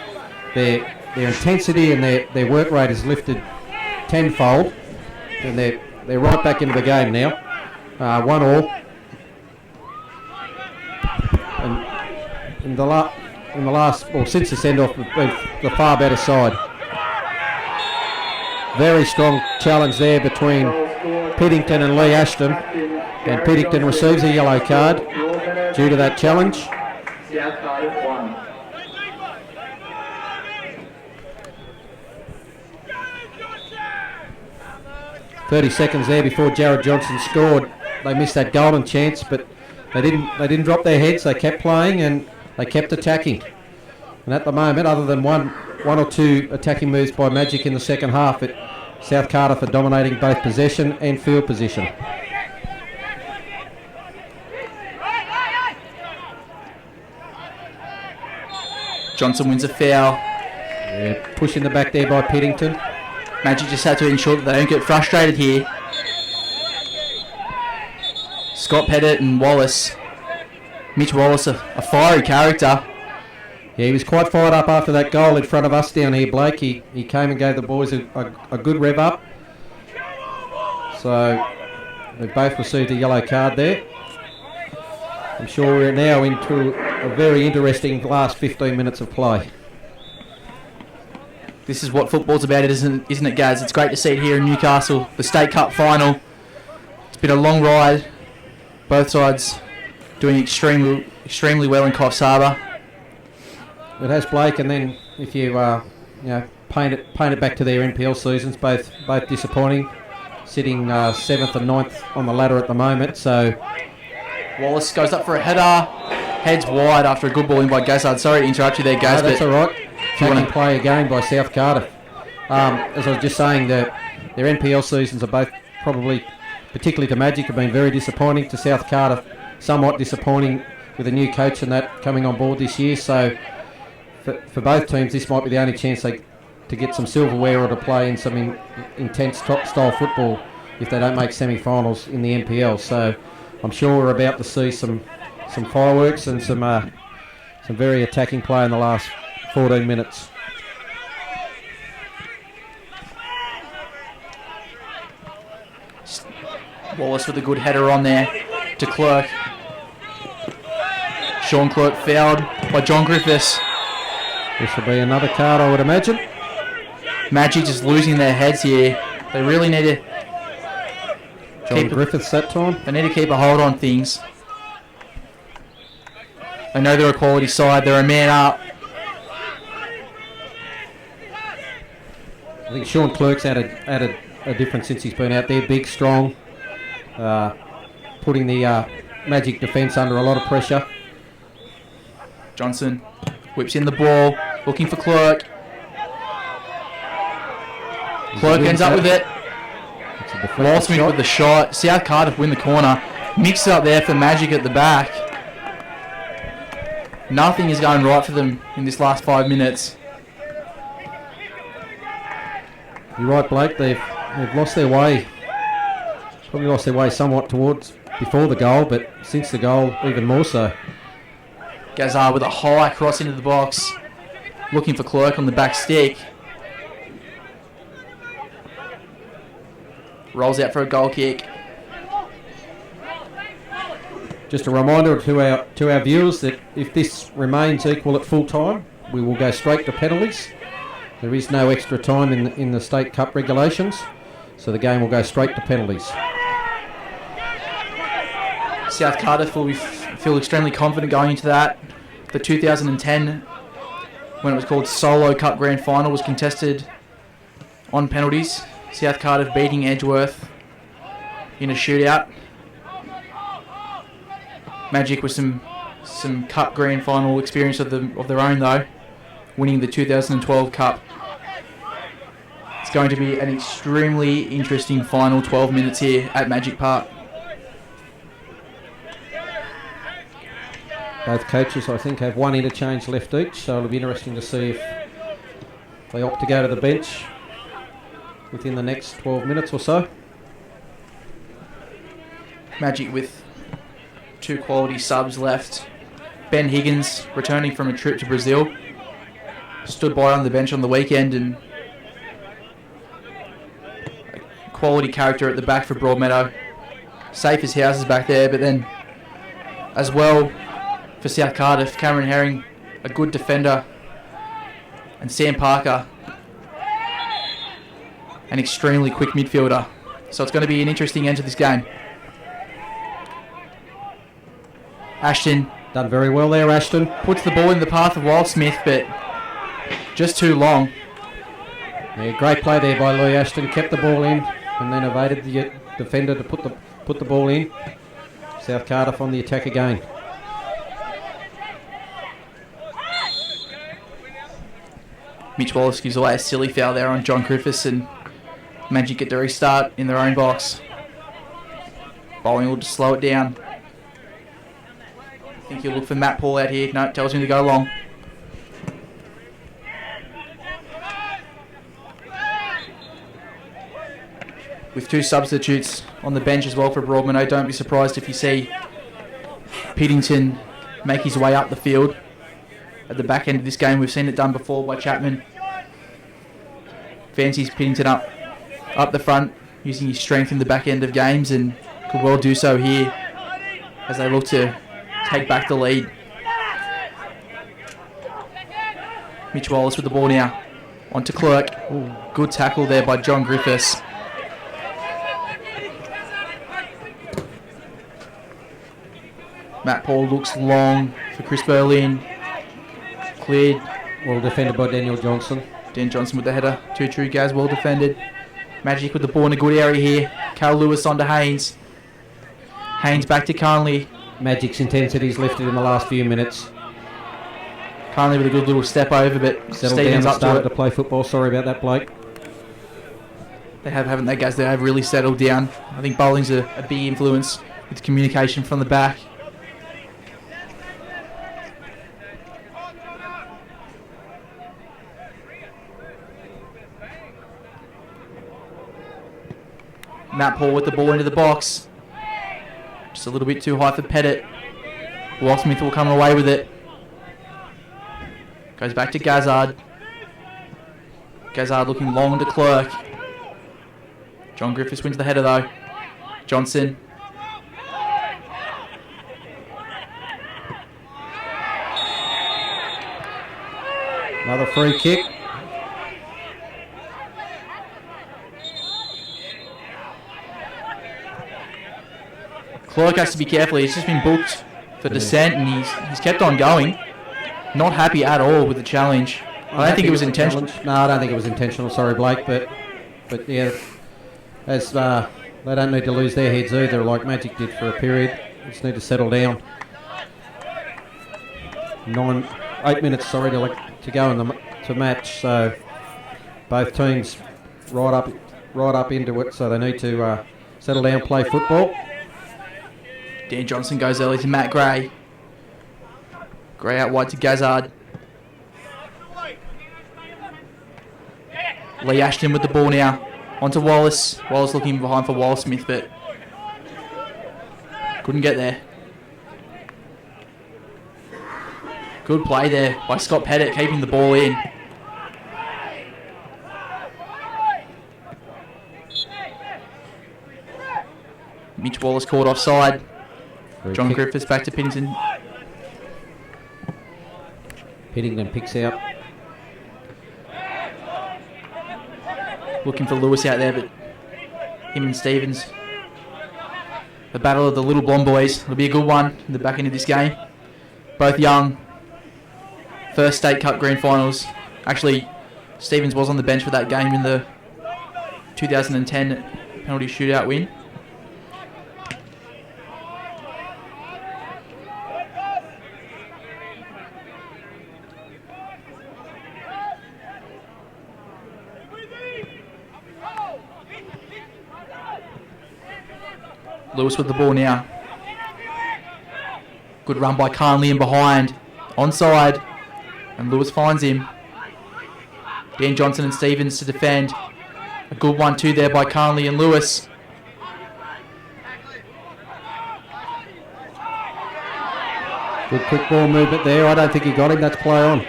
Their intensity and their work rate has lifted tenfold, and they're right back into the game now. 1-1. And in the last, well, since the send-off, have been the far better side. Very strong challenge there between Piddington and Lee Ashton, and Piddington receives a yellow card due to that challenge. South Cardiff 1. "30 seconds there before Jared Johnson scored. They missed that golden chance, but they didn't drop their heads. They kept playing and they kept attacking. And at the moment, other than one or two attacking moves by Magic in the second half, South Cardiff are dominating both possession and field position. Johnson wins a foul. Yeah, push in the back there by Piddington. Magic just had to ensure that they don't get frustrated here. Scott Pettit and Wallace. Mitch Wallace, a fiery character. Yeah, he was quite fired up after that goal in front of us down here, Blake. He came and gave the boys a good rev up. So they both received a yellow card there. I'm sure we're now into a very interesting last 15 minutes of play. This is what football's about, isn't it, Gaz? It's great to see it here in Newcastle. The State Cup final. It's been a long ride. Both sides doing extremely well in Coffs Harbour. It has, Blake, and then if you paint it back to their NPL seasons, both disappointing, sitting 7th and 9th on the ladder at the moment. So Wallace goes up for a header, heads wide after a good ball in by Gazard. Sorry to interrupt you there, Gaz. No, that's all right. Attacking play again by South Cardiff. As I was just saying, their NPL seasons are both probably, particularly to Magic, have been very disappointing. To South Cardiff, somewhat disappointing with a new coach and that coming on board this year. So for both teams, this might be the only chance to get some silverware or to play in some intense top-style football if they don't make semi-finals in the NPL. So I'm sure we're about to see some fireworks and some very attacking play in the last 14 minutes. Wallace with a good header on there to Clerk. Sean Clerk fouled by John Griffiths. This will be another card, I would imagine. Magic just losing their heads here. They really need to John Griffiths that time. They need to keep a hold on things. They know they're a quality side. They're a man up. I think Sean Clerk's added a difference since he's been out there. Big, strong, putting the Magic defence under a lot of pressure. Johnson whips in the ball, looking for Clerk. Clerk ends up with it. Walsmith with the shot. South Cardiff win the corner. Mix it up there for Magic at the back. Nothing is going right for them in this last 5 minutes. You're right, Blake. They've lost their way. Probably lost their way somewhat towards before the goal, but since the goal, even more so. Gazar with a high cross into the box. Looking for Clerk on the back stick. Rolls out for a goal kick. Just a reminder to our viewers that if this remains equal at full time, we will go straight to penalties. There is no extra time in the State Cup regulations, so the game will go straight to penalties. South Cardiff will feel extremely confident going into that. The 2010, when it was called Solo Cup Grand Final, was contested on penalties. South Cardiff beating Edgeworth in a shootout. Magic with some some Cup Grand Final experience of their own though, winning the 2012 Cup. It's going to be an extremely interesting final 12 minutes here at Magic Park. Both coaches, I think, have one interchange left each, so it'll be interesting to see if they opt to go to the bench within the next 12 minutes or so. Magic with 2 quality subs left. Ben Higgins, returning from a trip to Brazil, stood by on the bench on the weekend, and a quality character at the back for Broadmeadow. Safe as houses back there, but then as well for South Cardiff, Cameron Herring, a good defender, and Sam Parker, an extremely quick midfielder. So it's going to be an interesting end to this game. Ashton Done very well there, Ashton. puts the ball in the path of Wildsmith, but just too long. Yeah, great play there by Louis Ashton. Kept the ball in and then evaded the defender to put the ball in. South Cardiff on the attack again. Mitch Wallace gives away a silly foul there on John Griffiths, and Magic get the restart in their own box. Bowling will just slow it down. I think he'll look for Matt Paul out here. No, tells him to go long. With 2 substitutes on the bench as well for Broadmeadow, don't be surprised if you see Piddington make his way up the field. At the back end of this game, we've seen it done before by Chapman. Fancies Piddington up the front, using his strength in the back end of games, and could well do so here as they look to take back the lead. Mitch Wallace with the ball now. On to Clerk. Ooh, good tackle there by John Griffiths. Matt Paul looks long for Chris Berlin. Cleared. Well defended by Daniel Johnson. Dan Johnson with the header. 2 true Gaz, well defended. Magic with the ball in a good area here. Carl Lewis on to Haynes. Haynes back to Carnley. Magic's intensity's lifted in the last few minutes. Carnley with a good little step over, but Settled Stevens down, up started to to play football. Sorry about that, Blake. They have, haven't they, Gaz? They have really settled down. I think bowling's a big influence with communication from the back. Matt Paul with the ball into the box. Just a little bit too high for Pettit. Walsmith will come away with it. Goes back to Gazard. Gazard looking long to Clerk. John Griffiths wins the header though. Johnson. Another free kick. Clerk has to be careful. He's just been booked for dissent, and he's kept on going. Not happy at all with the challenge. I don't think it was intentional. No, I don't think it was intentional. Sorry, Blake, but yeah, as they don't need to lose their heads either, like Magic did for a period. Just need to settle down. 8 minutes, to go in to match. So both teams right up into it. So they need to settle down, play football. Dan Johnson goes early to Matt Gray. Gray out wide to Gazard. Lee Ashton with the ball now. On to Wallace. Wallace looking behind for Wildsmith, but couldn't get there. Good play there by Scott Pettit, keeping the ball in. Mitch Wallace caught offside. John Griffiths back to Piddington. Piddington picks out. Looking for Lewis out there, but him and Stevens. The battle of the little blonde boys. It'll be a good one in the back end of this game. Both young. First State Cup Grand Finals. Actually, Stevens was on the bench for that game in the 2010 penalty shootout win. Lewis with the ball now. Good run by Carnley in behind. Onside. And Lewis finds him. Dan Johnson and Stevens to defend. A good 1-2 there by Carnley and Lewis. Good quick ball movement there. I don't think he got him. That's play on.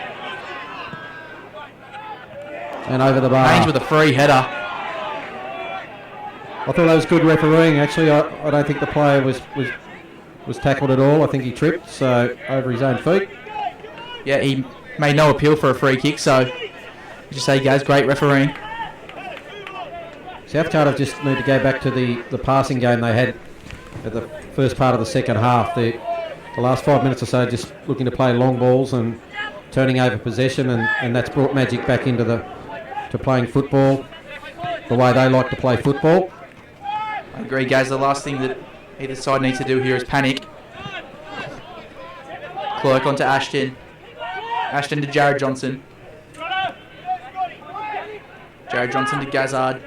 And over the bar. Haynes with a free header. I thought that was good refereeing. Actually, I don't think the player was tackled at all. I think he tripped, so over his own feet. Yeah, he made no appeal for a free kick, so just say, guys, great refereeing. South Cardiff just need to go back to the passing game they had at the first part of the second half. The last 5 minutes or so just looking to play long balls and turning over possession, and that's brought Magic back into to playing football the way they like to play football. I agree, guys. The last thing that either side needs to do here is panic. Clerk onto Ashton. Ashton to Jared Johnson. Jared Johnson to Gazard.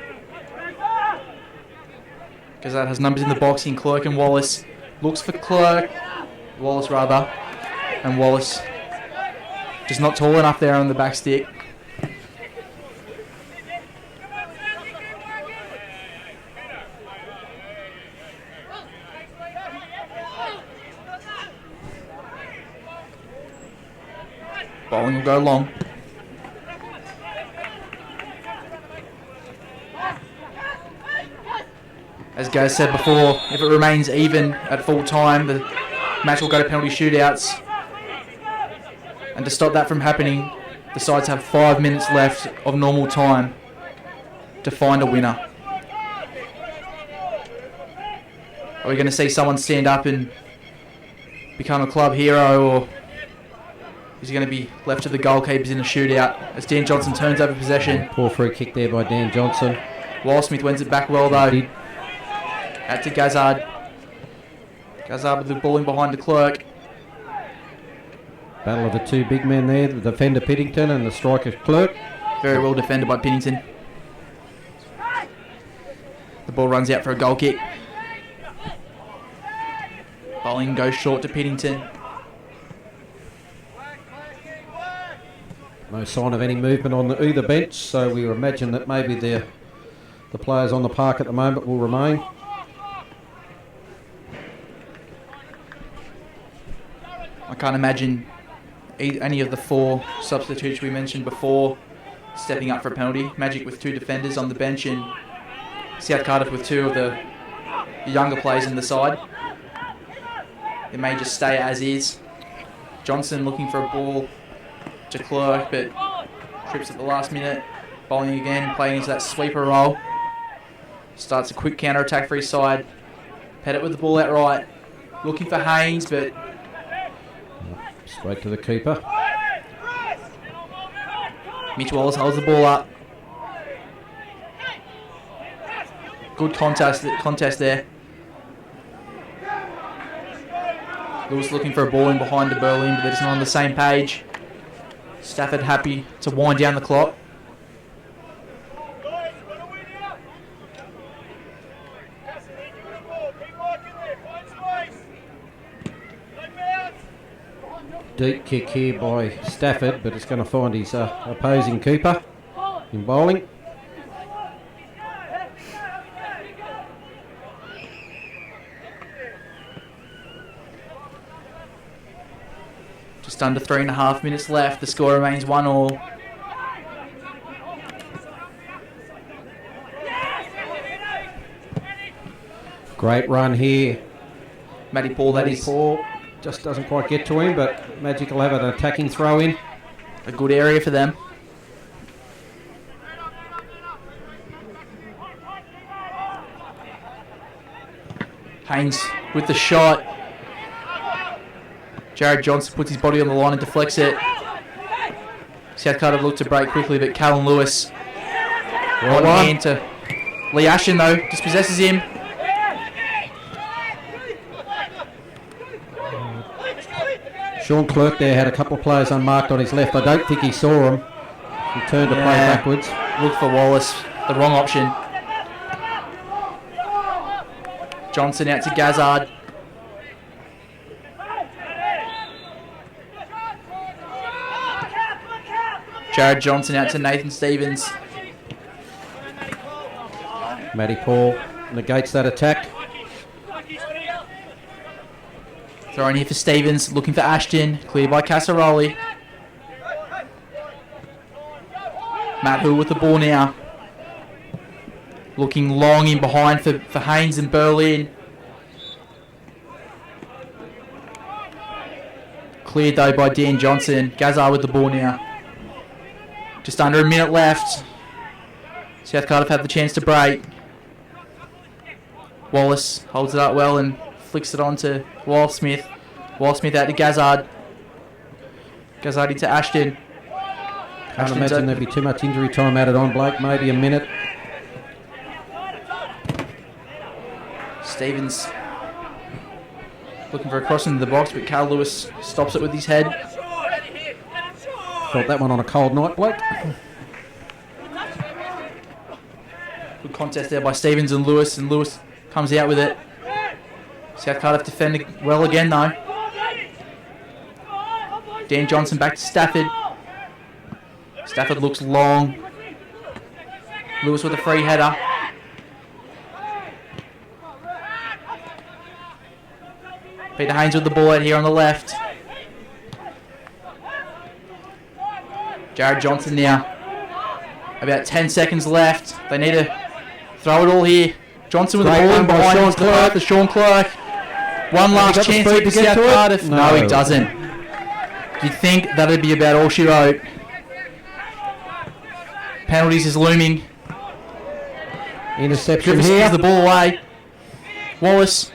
Gazard has numbers in the box in Clerk and Wallace. Looks for Clerk. Wallace rather. And Wallace just not tall enough there on the back stick. Bowling will go long. As Gaz said before, if it remains even at full time, the match will go to penalty shootouts. And to stop that from happening, the sides have 5 minutes left of normal time to find a winner. Are we going to see someone stand up and become a club hero, or is he going to be left to the goalkeepers in a shootout as Dan Johnson turns over possession? Poor free kick there by Dan Johnson. Wildsmith wins it back well though. Out to Gazard. Gazard with the ball in behind the Clerk. Battle of the two big men there, the defender Piddington and the striker Clerk. Very well defended by Piddington. The ball runs out for a goal kick. Bowling goes short to Piddington. No sign of any movement on either bench, so we imagine that maybe the players on the park at the moment will remain. I can't imagine any of the 4 substitutes we mentioned before stepping up for a penalty. Magic with 2 defenders on the bench and South Cardiff with 2 of the younger players in the side. It may just stay as is. Johnson looking for a ball to Clerk, but trips at the last minute. Bowling again, playing into that sweeper role. Starts a quick counter-attack for his side. Pettit with the ball out right. Looking for Haynes, but straight to the keeper. Mitch Wallace holds the ball up. Good contest there. Lewis looking for a ball in behind to Berlin, but they're just not on the same page. Stafford happy to wind down the clock. Deep kick here by Stafford, but it's going to find his opposing keeper in bowling. Just under 3.5 minutes left. The score remains 1-1. Great run here. Matty Paul, that is. Paul just doesn't quite get to him, but Magic will have an attacking throw in. A good area for them. Haynes with the shot. Jared Johnson puts his body on the line and deflects it. South Cardiff looked to break quickly, but Callum Lewis on hand to Lee Ashton, though, dispossesses him. Sean Clerk there had a couple of players unmarked on his left. I don't think he saw them. He turned to play backwards. Looked for Wallace, the wrong option. Johnson out to Gazzard. Jared Johnson out to Nathan Stevens. Matty Paul negates that attack. Throw in here for Stevens, looking for Ashton. Cleared by Casaroli. Matt Hill with the ball now. Looking long in behind for Haynes and Berlin. Cleared though by Dan Johnson. Gazzard with the ball now. Just under a minute left. South Cardiff have the chance to break. Wallace holds it up well and flicks it on to Wildsmith. Wildsmith out to Gazzard. Gazzard into Ashton. Can't imagine there'd be too much injury time added on, Blake. Maybe a minute. Stevens looking for a cross into the box, but Carl Lewis stops it with his head. Felt that one on a cold night, Blake. Good contest there by Stevens and Lewis comes out with it. South Cardiff defending well again though. Dan Johnson back to Stafford. Stafford looks long. Lewis with a free header. Peter Haynes with the ball out here on the left. Jared Johnson now. About 10 seconds left. They need to throw it all here. Johnson with the ball in behind his path for Sean Clark. One last chance to get to South Cardiff. No, he doesn't. You'd think that'd be about all she wrote. Penalties is looming. Interception Griffiths here. gives the ball away. Wallace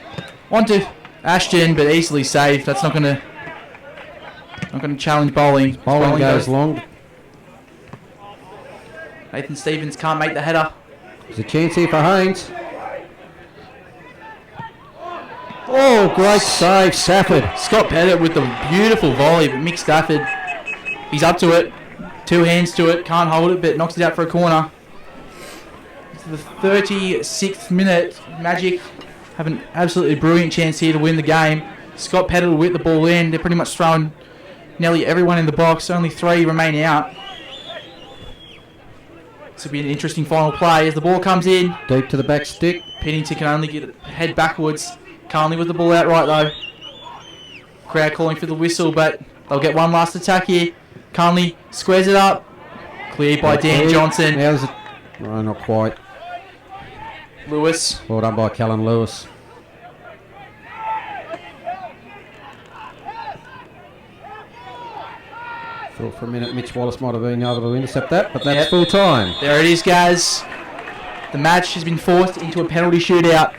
onto Ashton, but easily saved. That's not going to challenge bowling. Bowling goes long. Nathan Stevens can't make the header. There's a chance here for Haynes. Oh, great save, Stafford. Scott Pettit with the beautiful volley, but Mick Stafford, he's up to it. Two hands to it, can't hold it, but knocks it out for a corner. It's the 36th minute. Magic have an absolutely brilliant chance here to win the game. Scott Pettit will whip the ball in. They're pretty much throwing nearly everyone in the box. Only 3 remain out. This will be an interesting final play as the ball comes in. Deep to the back stick. Pennington can only get it head backwards. Carnley with the ball outright though. Crowd calling for the whistle, but they'll get one last attack here. Carnley squares it up. Cleared by Dan Johnson. How's it? No, not quite. Lewis. Well done by Callan Lewis. Thought for a minute Mitch Wallace might have been able to intercept that, but that's full time. There it is, guys. The match has been forced into a penalty shootout.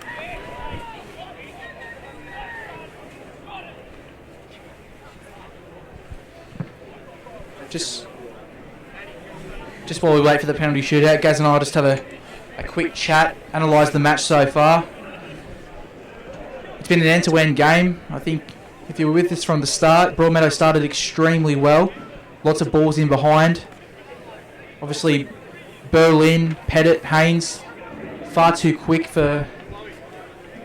Just while we wait for the penalty shootout, Gaz and I will just have a quick chat, analyse the match so far. It's been an end-to-end game. I think if you were with us from the start, Broadmeadow started extremely well. Lots of balls in behind. Obviously, Berlin, Pettit, Haynes, far too quick for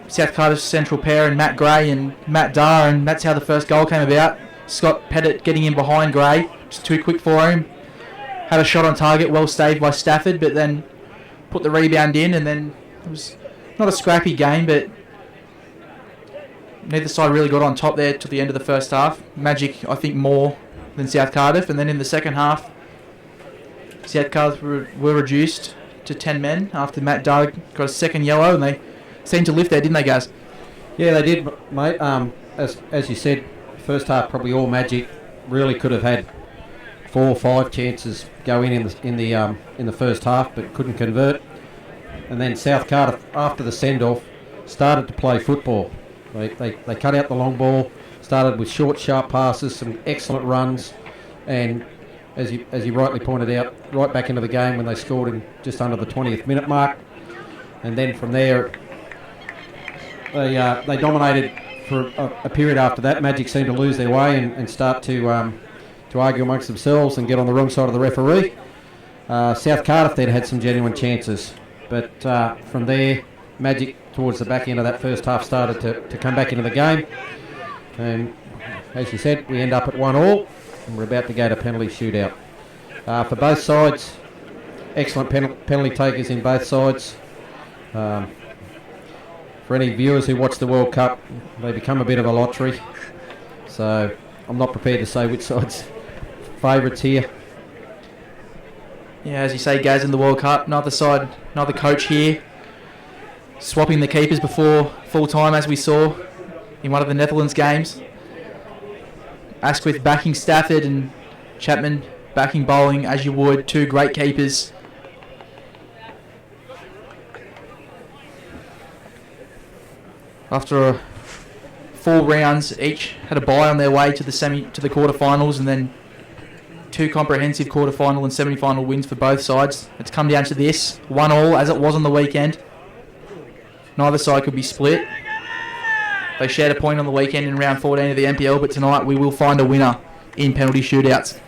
South Cardiff's central pair and Matt Gray and Matt Dar, and that's how the first goal came about. Scott Pettit getting in behind Gray, just too quick for him. Had a shot on target, well saved by Stafford, but then put the rebound in, and then it was not a scrappy game, but neither side really got on top there till the end of the first half. Magic, I think, more than South Cardiff, and then in the second half, South Cardiff were reduced to 10 men after Matt Dar got a second yellow, and they seemed to lift there, didn't they, guys? Yeah, they did, mate. As you said, first half probably all Magic. Really could have had 4 or 5 chances go in the first half, but couldn't convert. And then South Cardiff, after the send-off, started to play football. They cut out the long ball, started with short, sharp passes, some excellent runs, and as you rightly pointed out, right back into the game when they scored in just under the 20th minute mark. And then from there, they dominated for a period after that. Magic seemed to lose their way and start to argue amongst themselves and get on the wrong side of the referee. South Cardiff then had some genuine chances, but from there Magic towards the back end of that first half started to come back into the game. And as you said, we end up at 1-1 and we're about to go to penalty shootout. For both sides, excellent penalty takers in both sides. For any viewers who watch the World Cup, they become a bit of a lottery. So I'm not prepared to say which side's favourites here. Yeah, as you say, Gaz, in the World Cup, neither side, neither coach here, swapping the keepers before full time, as we saw in one of the Netherlands games. Asquith backing Stafford and Chapman backing Bowling, as you would, two great keepers. After 4 rounds, each had a bye on their way to the quarterfinals, and then 2 comprehensive quarterfinal and semi-final wins for both sides. It's come down to this, 1-1 as it was on the weekend. Neither side could be split. They shared a point on the weekend in round 14 of the NPL, but tonight we will find a winner in penalty shootouts.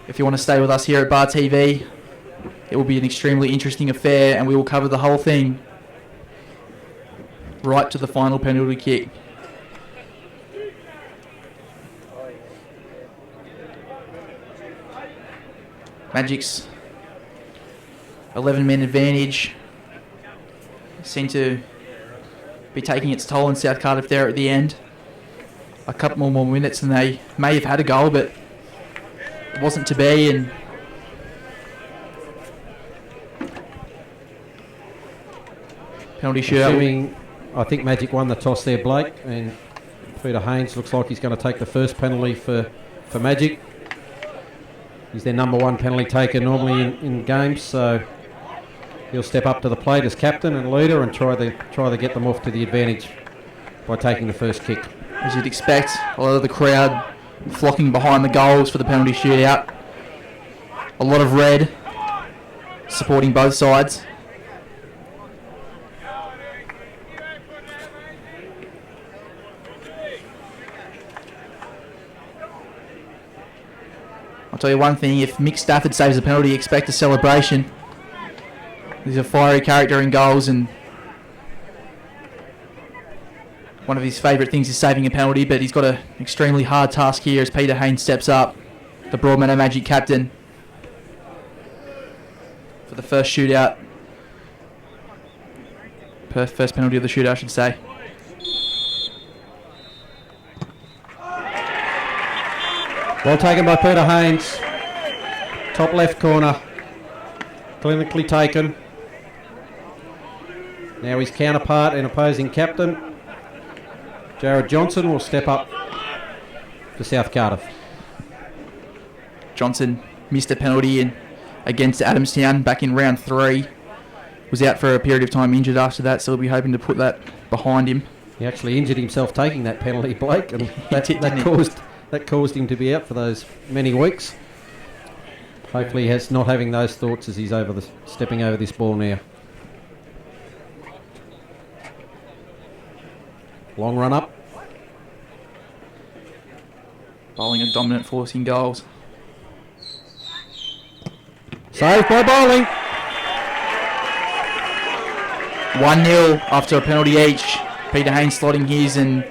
If you want to stay with us here at Bar TV, it will be an extremely interesting affair, and we will cover the whole thing right to the final penalty kick. Magic's 11-man advantage seemed to be taking its toll in South Cardiff there at the end. A couple more minutes and they may have had a goal, but it wasn't to be. And penalty shootout. I think Magic won the toss there, Blake, and Peter Haynes looks like he's going to take the first penalty for Magic. He's their number 1 penalty taker normally in games, so he'll step up to the plate as captain and leader and try to get them off to the advantage by taking the first kick. As you'd expect, a lot of the crowd flocking behind the goals for the penalty shootout. A lot of red supporting both sides. I'll tell you one thing, if Mick Stafford saves a penalty, expect a celebration. He's a fiery character in goals, and one of his favourite things is saving a penalty, but he's got an extremely hard task here as Peter Haynes steps up, the Broadmeadow Magic captain, for the first shootout. First penalty of the shootout, I should say. Well taken by Peter Haynes. Top left corner. Clinically taken. Now his counterpart and opposing captain, Jared Johnson, will step up for South Cardiff. Johnson missed a penalty against Adamstown back in round 3. Was out for a period of time injured after that, so we'll be hoping to put that behind him. He actually injured himself taking that penalty, Blake, and that caused him to be out for those many weeks. Hopefully he has not having those thoughts as he's stepping over this ball now. Long run up. Bowling a dominant force in goals. Saved by Bowling. 1-0 after a penalty each. Peter Haynes slotting his and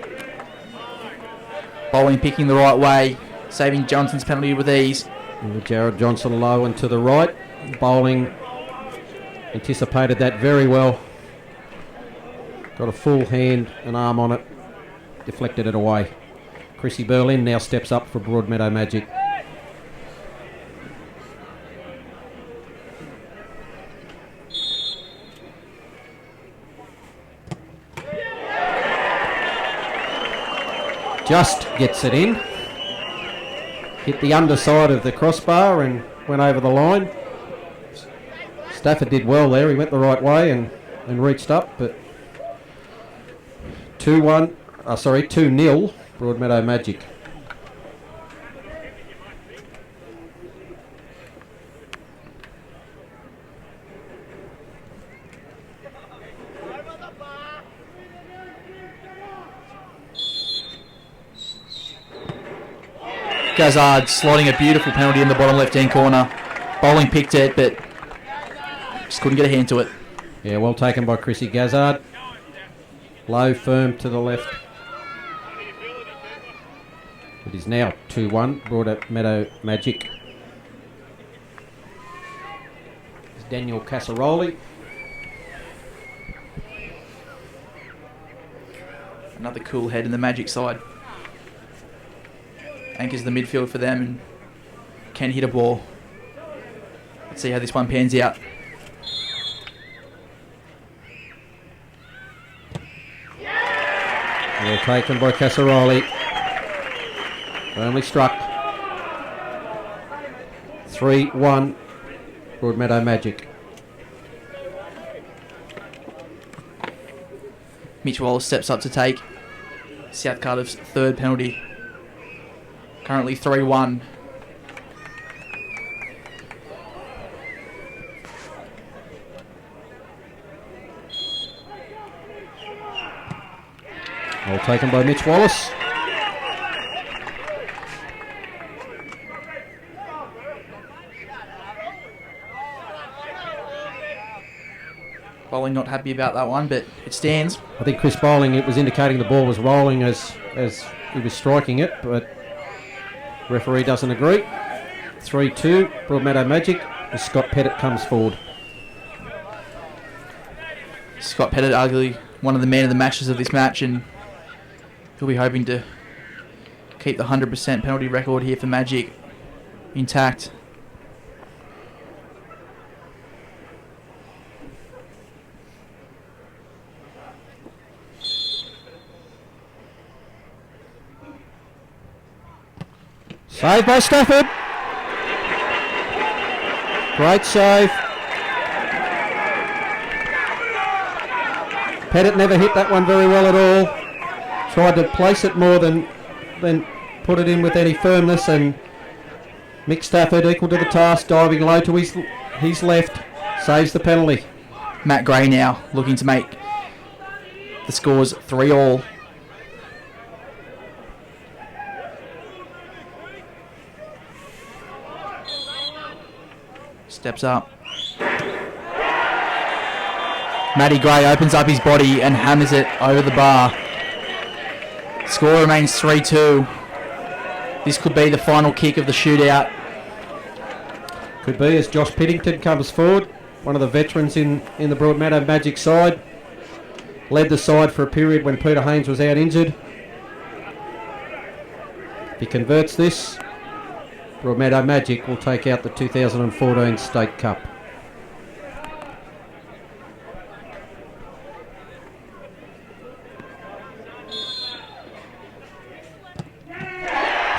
Bowling picking the right way, saving Johnson's penalty with ease. Jared Johnson low and to the right. Bowling anticipated that very well. Got a full hand and arm on it. Deflected it away. Chrissy Berlin now steps up for Broadmeadow Magic. Just gets it in. Hit the underside of the crossbar and went over the line. Stafford did well there. He went the right way and reached up, but 2-0 Broadmeadow Magic. Gazard slotting a beautiful penalty in the bottom left-hand corner. Bowling picked it, but just couldn't get a hand to it. Yeah, well taken by Chrissy Gazzard. Low, firm to the left. It is now 2-1, Broadmeadow Magic. It's Daniel Casaroli. Another cool head in the Magic side. Anchors the midfield for them and can hit a ball. Let's see how this one pans out. Well taken by Casaroli. Firmly struck. 3-1, Broadmeadow Magic. Mitch Wallace steps up to take South Cardiff's third penalty. Currently 3-1. Well taken by Mitch Wallace. Bowling not happy about that one, but it stands. I think Chris Bowling, it was indicating the ball was rolling as he was striking it, but referee doesn't agree. 3-2, Broadmeadow Magic, as Scott Pettit comes forward. Scott Pettit, arguably one of the man of the matches of this match, and he'll be hoping to keep the 100% penalty record here for Magic intact. Save by Stafford. Great save. Pettit never hit that one very well at all. Tried to place it more than put it in with any firmness, and Mick Stafford, equal to the task, diving low to his left, saves the penalty. Matt Gray now looking to make the scores 3-3. Steps up. Matty Gray opens up his body and hammers it over the bar. Score remains 3-2. This could be the final kick of the shootout. Could be, as Josh Piddington comes forward, one of the veterans in the Broadmeadow Magic side. Led the side for a period when Peter Haynes was out injured. If he converts this, Broadmeadow Magic will take out the 2014 State Cup.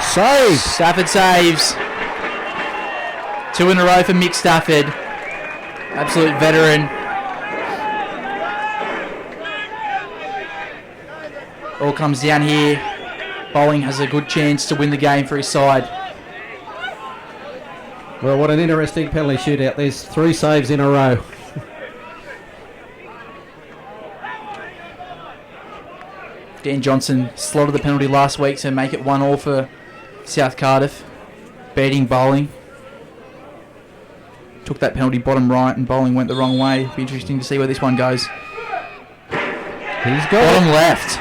Save! Stafford saves. 2 in a row for Mick Stafford. Absolute veteran. All comes down here. Bowling has a good chance to win the game for his side. Well, what an interesting penalty shootout. There's 3 saves in a row. Dan Johnson slotted the penalty last week to make it 1-1 for South Cardiff. Beating Bowling. Took that penalty bottom right and Bowling went the wrong way. Be interesting to see where this one goes. He's got Bottom it. left.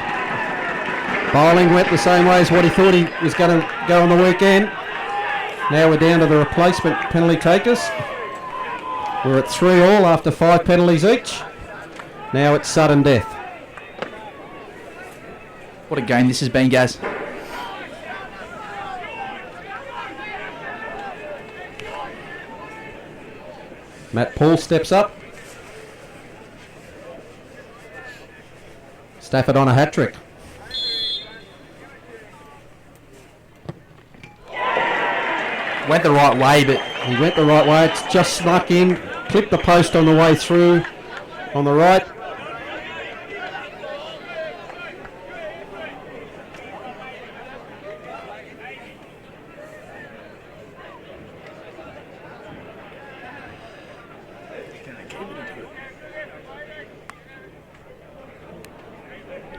Bowling went the same way as what he thought he was going to go on the weekend. Now we're down to the replacement penalty takers. We're at 3-3 after 5 penalties each. Now it's sudden death. What a game this has been, Gaz. Matt Paul steps up. Stafford on a hat-trick. Went the right way, but He went the right way. It's just snuck in. Clipped the post on the way through. On the right.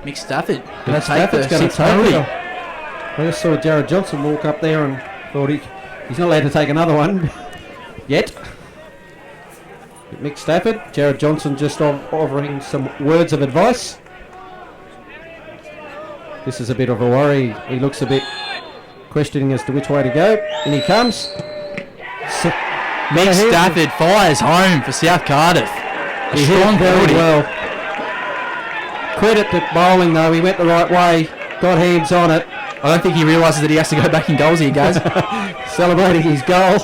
Mick Stafford going to take Stafford's the going to 6th take penalty. it. I just saw Jared Johnson walk up there and thought he's not allowed to take another one yet. Mick Stafford. Jared Johnson just offering some words of advice. This is a bit of a worry. He looks a bit questioning as to which way to go. In he comes. Mick Stafford fires home for South Cardiff. He hit it very well. Credit to bowling though, he went the right way, got hands on it. I don't think he realises that he has to go back in goals here, guys. Celebrating his goal.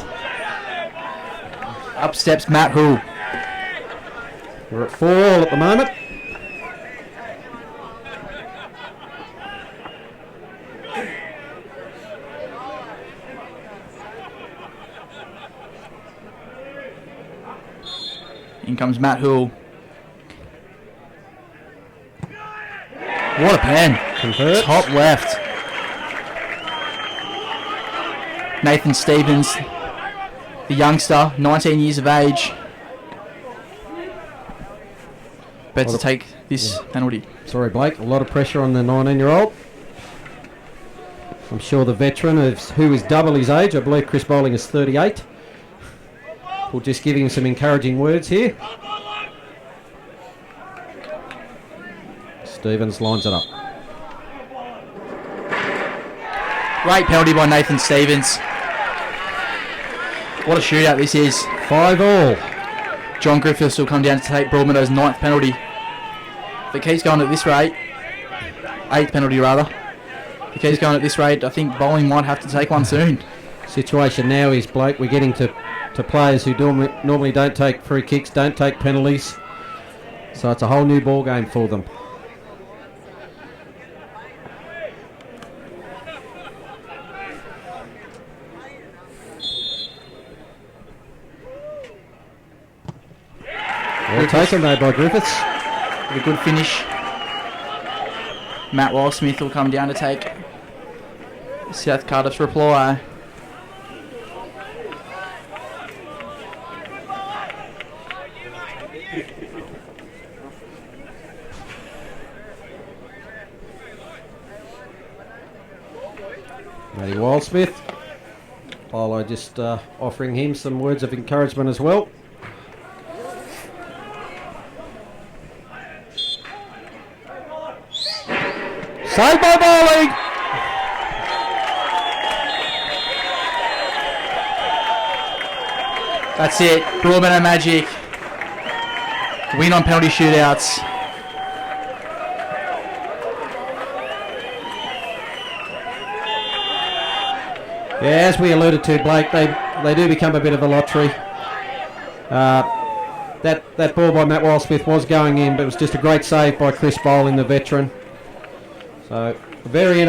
Up steps Matt Hull. We're at 4-all at the moment. In comes Matt Hull. What a pen. Convert. Top left. Nathan Stevens, the youngster, 19 years of age. Better to take this penalty. Sorry, Blake. A lot of pressure on the 19-year-old. I'm sure the veteran, who is double his age, I believe Chris Bowling is 38, will just give him some encouraging words here. Stevens lines it up. Great penalty by Nathan Stevens. What a shootout this is. 5-all. John Griffiths will come down to take Broadmeadow's 9th penalty. If it keeps going at this rate, 8th penalty rather. If it keeps going at this rate, I think Bowling might have to take one soon. Situation now is, Blake, we're getting to players who normally don't take free kicks, don't take penalties. So it's a whole new ball game for them. Well taken though by Griffiths. With a good finish. Matt Wildsmith will come down to take South Cardiff's reply. Matty Wildsmith. Polo just offering him some words of encouragement as well. Saved by Bowling! That's it. Broadmeadow Magic win on penalty shootouts. Yeah, as we alluded to, Blake, they do become a bit of a lottery. That ball by Matt Wildsmith was going in, but it was just a great save by Chris Bowling, the veteran. So, a very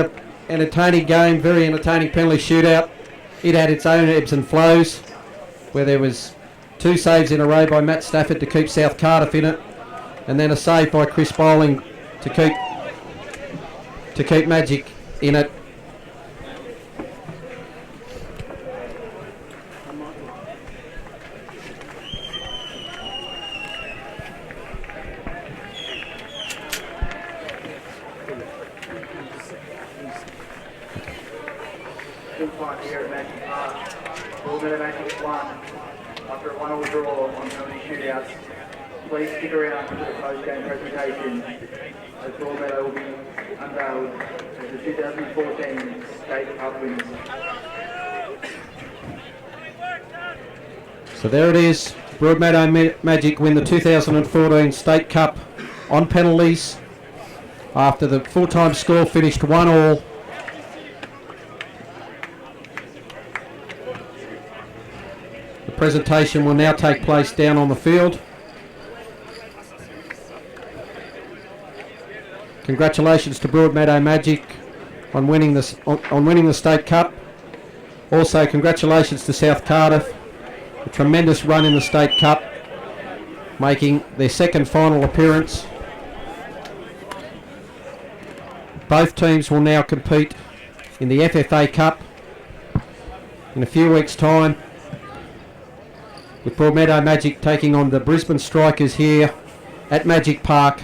entertaining game, very entertaining penalty shootout. It had its own ebbs and flows, where there was 2 saves in a row by Matt Stafford to keep South Cardiff in it, and then a save by Chris Bowling to keep Magic in it. Good fight here at Magic Park. Broadmeadow Magic 1 after a 1-all draw on penalty shootouts. Please stick around for the post-game presentation as Broadmeadow will be unveiled as the 2014 State Cup winners. So there it is. Broadmeadow Magic win the 2014 State Cup on penalties after the full-time score finished 1-all. The presentation will now take place down on the field. Congratulations to Broadmeadow Magic on winning the State Cup. Also, congratulations to South Cardiff. A tremendous run in the State Cup, making their second final appearance. Both teams will now compete in the FFA Cup in a few weeks' time, with Broadmeadow Magic taking on the Brisbane Strikers here at Magic Park,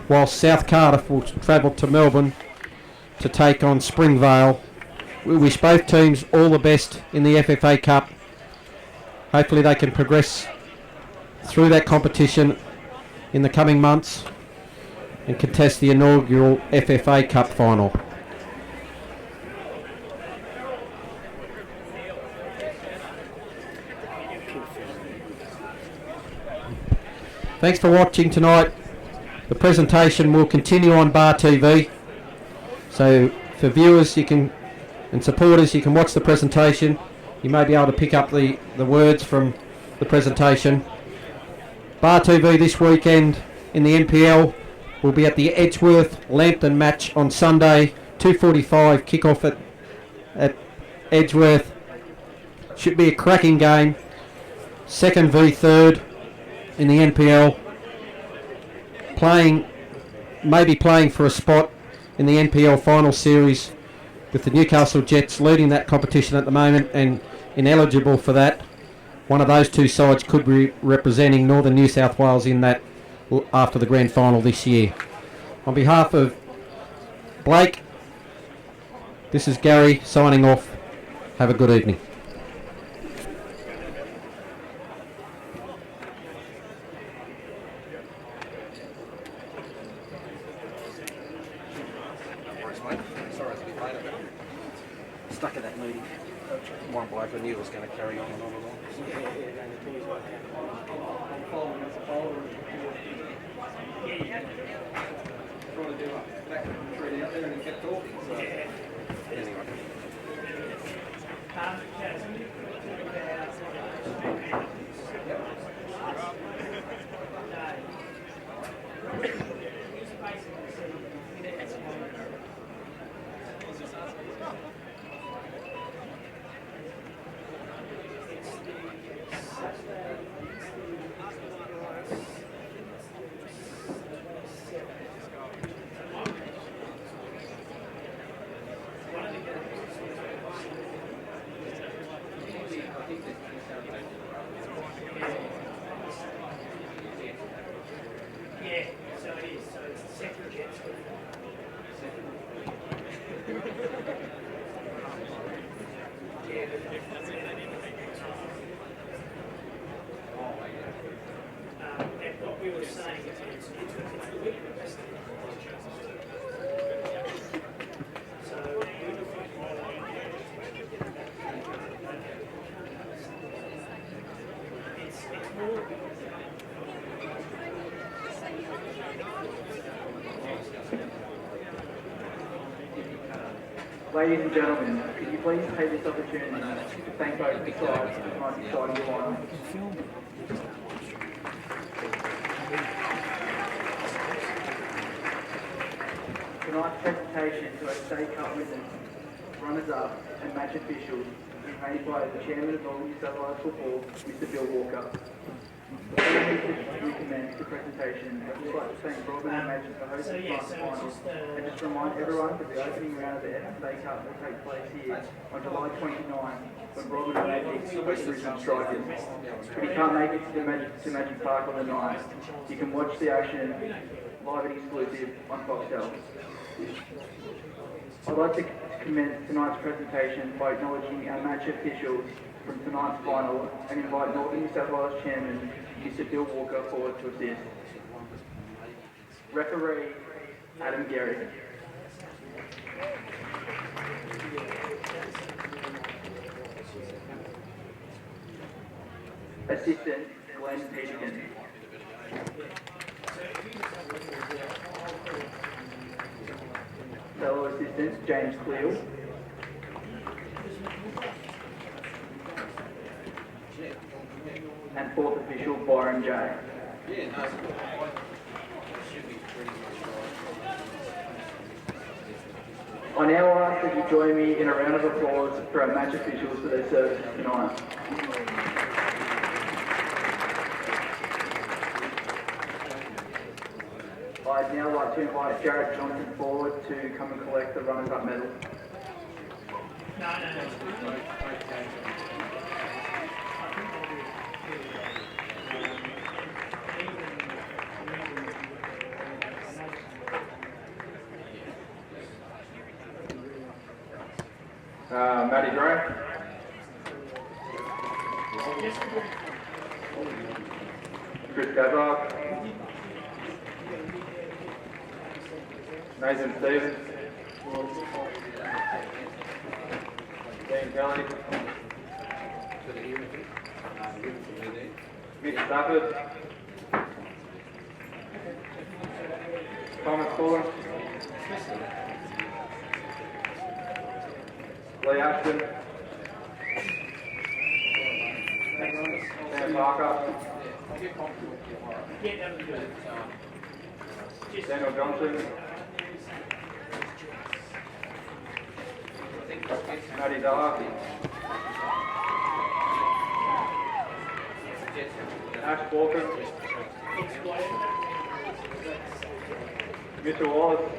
whilst South Cardiff will travel to Melbourne to take on Springvale. We wish both teams all the best in the FFA Cup. Hopefully they can progress through that competition in the coming months and contest the inaugural FFA Cup final. Thanks for watching tonight. The presentation will continue on Bar TV. So for viewers and supporters, you can watch the presentation. You may be able to pick up the words from the presentation. Bar TV this weekend in the NPL will be at the Edgeworth-Lambton match on Sunday, 2:45 kickoff at Edgeworth. Should be a cracking game. Second v third in the NPL. Maybe playing for a spot in the NPL final series, with the Newcastle Jets leading that competition at the moment and ineligible for that. One of those two sides could be representing Northern New South Wales in that after the grand final this year. On behalf of Blake, this is Gary signing off. Have a good evening. Stuck in that meeting. One bloke I knew was going to carry on and on and on. Yeah, so it is. So it's the second Jets. And what we were saying is it's the week of the so it's more. Ladies and gentlemen, could you please take this opportunity to thank both sides for tonight's exciting final. Tonight's presentation to our State Cup winners, runners-up and match officials is made by the Chairman of Northern New South Wales Football, Mr. Bill Walker. Before we commence the presentation, I'd just like to thank Broadmeadow Magic for hosting tonight's final and just remind everyone that the opening round of the FFA Cup will take place here on July 29 when Broadmeadow Magic host the Brisbane Strikers. If you can't make it to Magic Park on the night, you can watch the action live and exclusive on Foxtel. I'd like to commence tonight's presentation by acknowledging our match officials from tonight's final and invite Northern New South Wales Chairman Mr. Bill Walker forward to assist. Referee Adam Gary. Assistant Glenn Peterkin. Fellow assistant James Cleo. And fourth official Byron J. I now ask that you join me in a round of applause for our match officials for their services tonight. I'd now like to invite Jared Johnson forward to come and collect the runners-up medal. Matty Gray. Chris Gazard, Nathan Stevens, Dean Kelly, Mitch Stafford, Thomas Fuller, Lee Ashton, Sam Parker, Daniel Johnson, Matty Dyer, Ash Walker, Mitchell Wallace,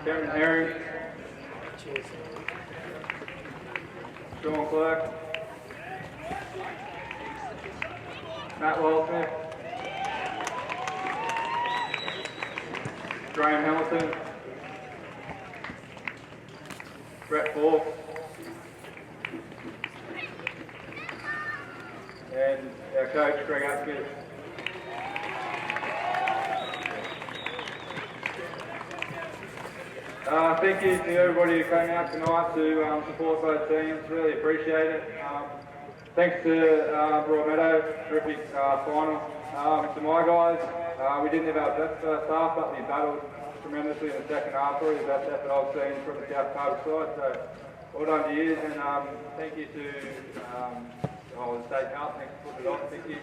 Cameron Herring, Sean Clark, Matt Wildsmith, Graham Hamilton, Brett Falk, and our coach Greg Atkins. Thank you to everybody who came out tonight to support both teams. Really appreciate it. Thanks to Broadmeadow, terrific final. To my guys, we didn't have our best first half, but we battled tremendously in the second half. Probably the best effort I've seen from the South Cardiff side. So well done to you, and thank you to the State Cup. Thanks for putting it on. Thank you.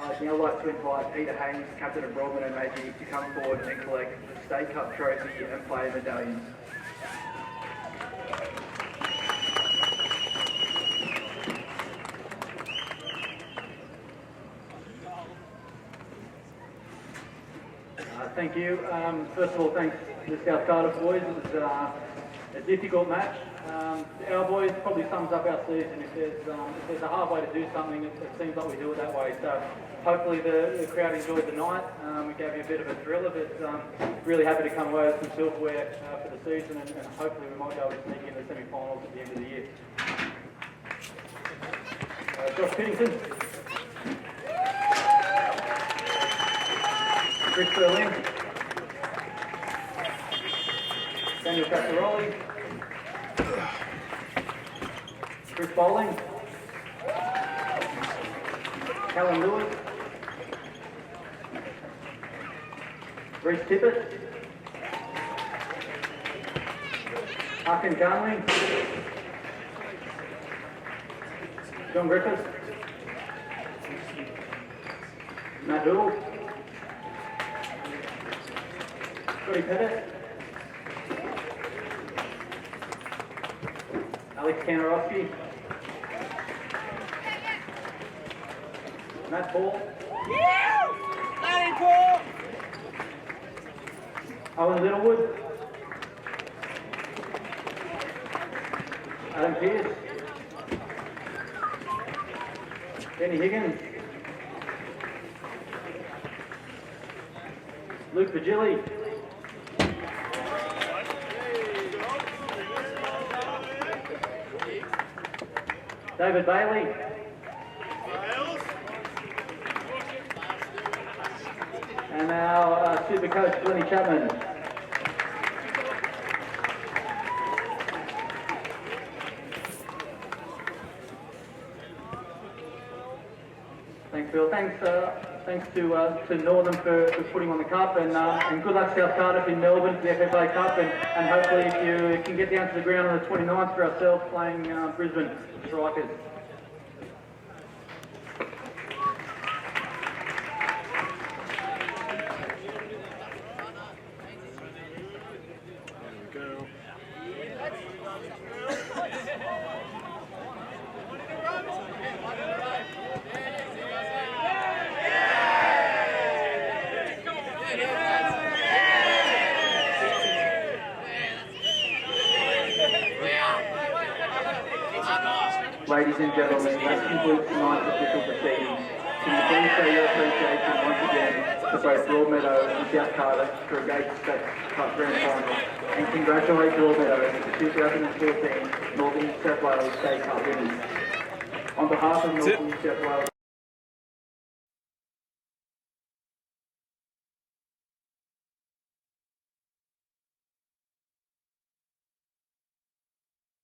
I'd now like to invite Peter Haynes, captain of Broadmeadow Magic, to come forward and collect the State Cup trophy and player medallions. Thank you. First of all, thanks to the South Cardiff boys. It was a difficult match. Our boys probably sums up our season. If there's a hard way to do something, it seems like we do it that way. So hopefully the crowd enjoyed the night. We gave you a bit of a thriller, but really happy to come away with some silverware for the season, and hopefully we might be able to sneak in the semi-finals at the end of the year. Josh Piddington. Chris Berlin, Daniel Cacciaroli, Chris Bowling, Callum Lewis, Reece Tippett, Arkin Darling, John Griffiths, Matt Hill, Scotty Pettit, Alex Kanarowski, Matt Paul, Owen Littlewood, Adam Pearce, Benny Higgins, Luke Vigili, David Bailey, and our super coach Glennie Chapman. Thanks, Bill. Thanks to Northern for putting on the cup, and good luck South Cardiff in Melbourne for the FFA Cup, and hopefully if you can get down to the ground on the 29th for ourselves playing Brisbane Strikers. Ladies and gentlemen, that concludes tonight's official proceedings. Can you please show your appreciation once again to both Broadmeadow and South Cardiff for a great State Cup Grand Final, and congratulate Broadmeadow as the 2014 Northern New South Wales State Cup winners. On behalf of Northern New South Wales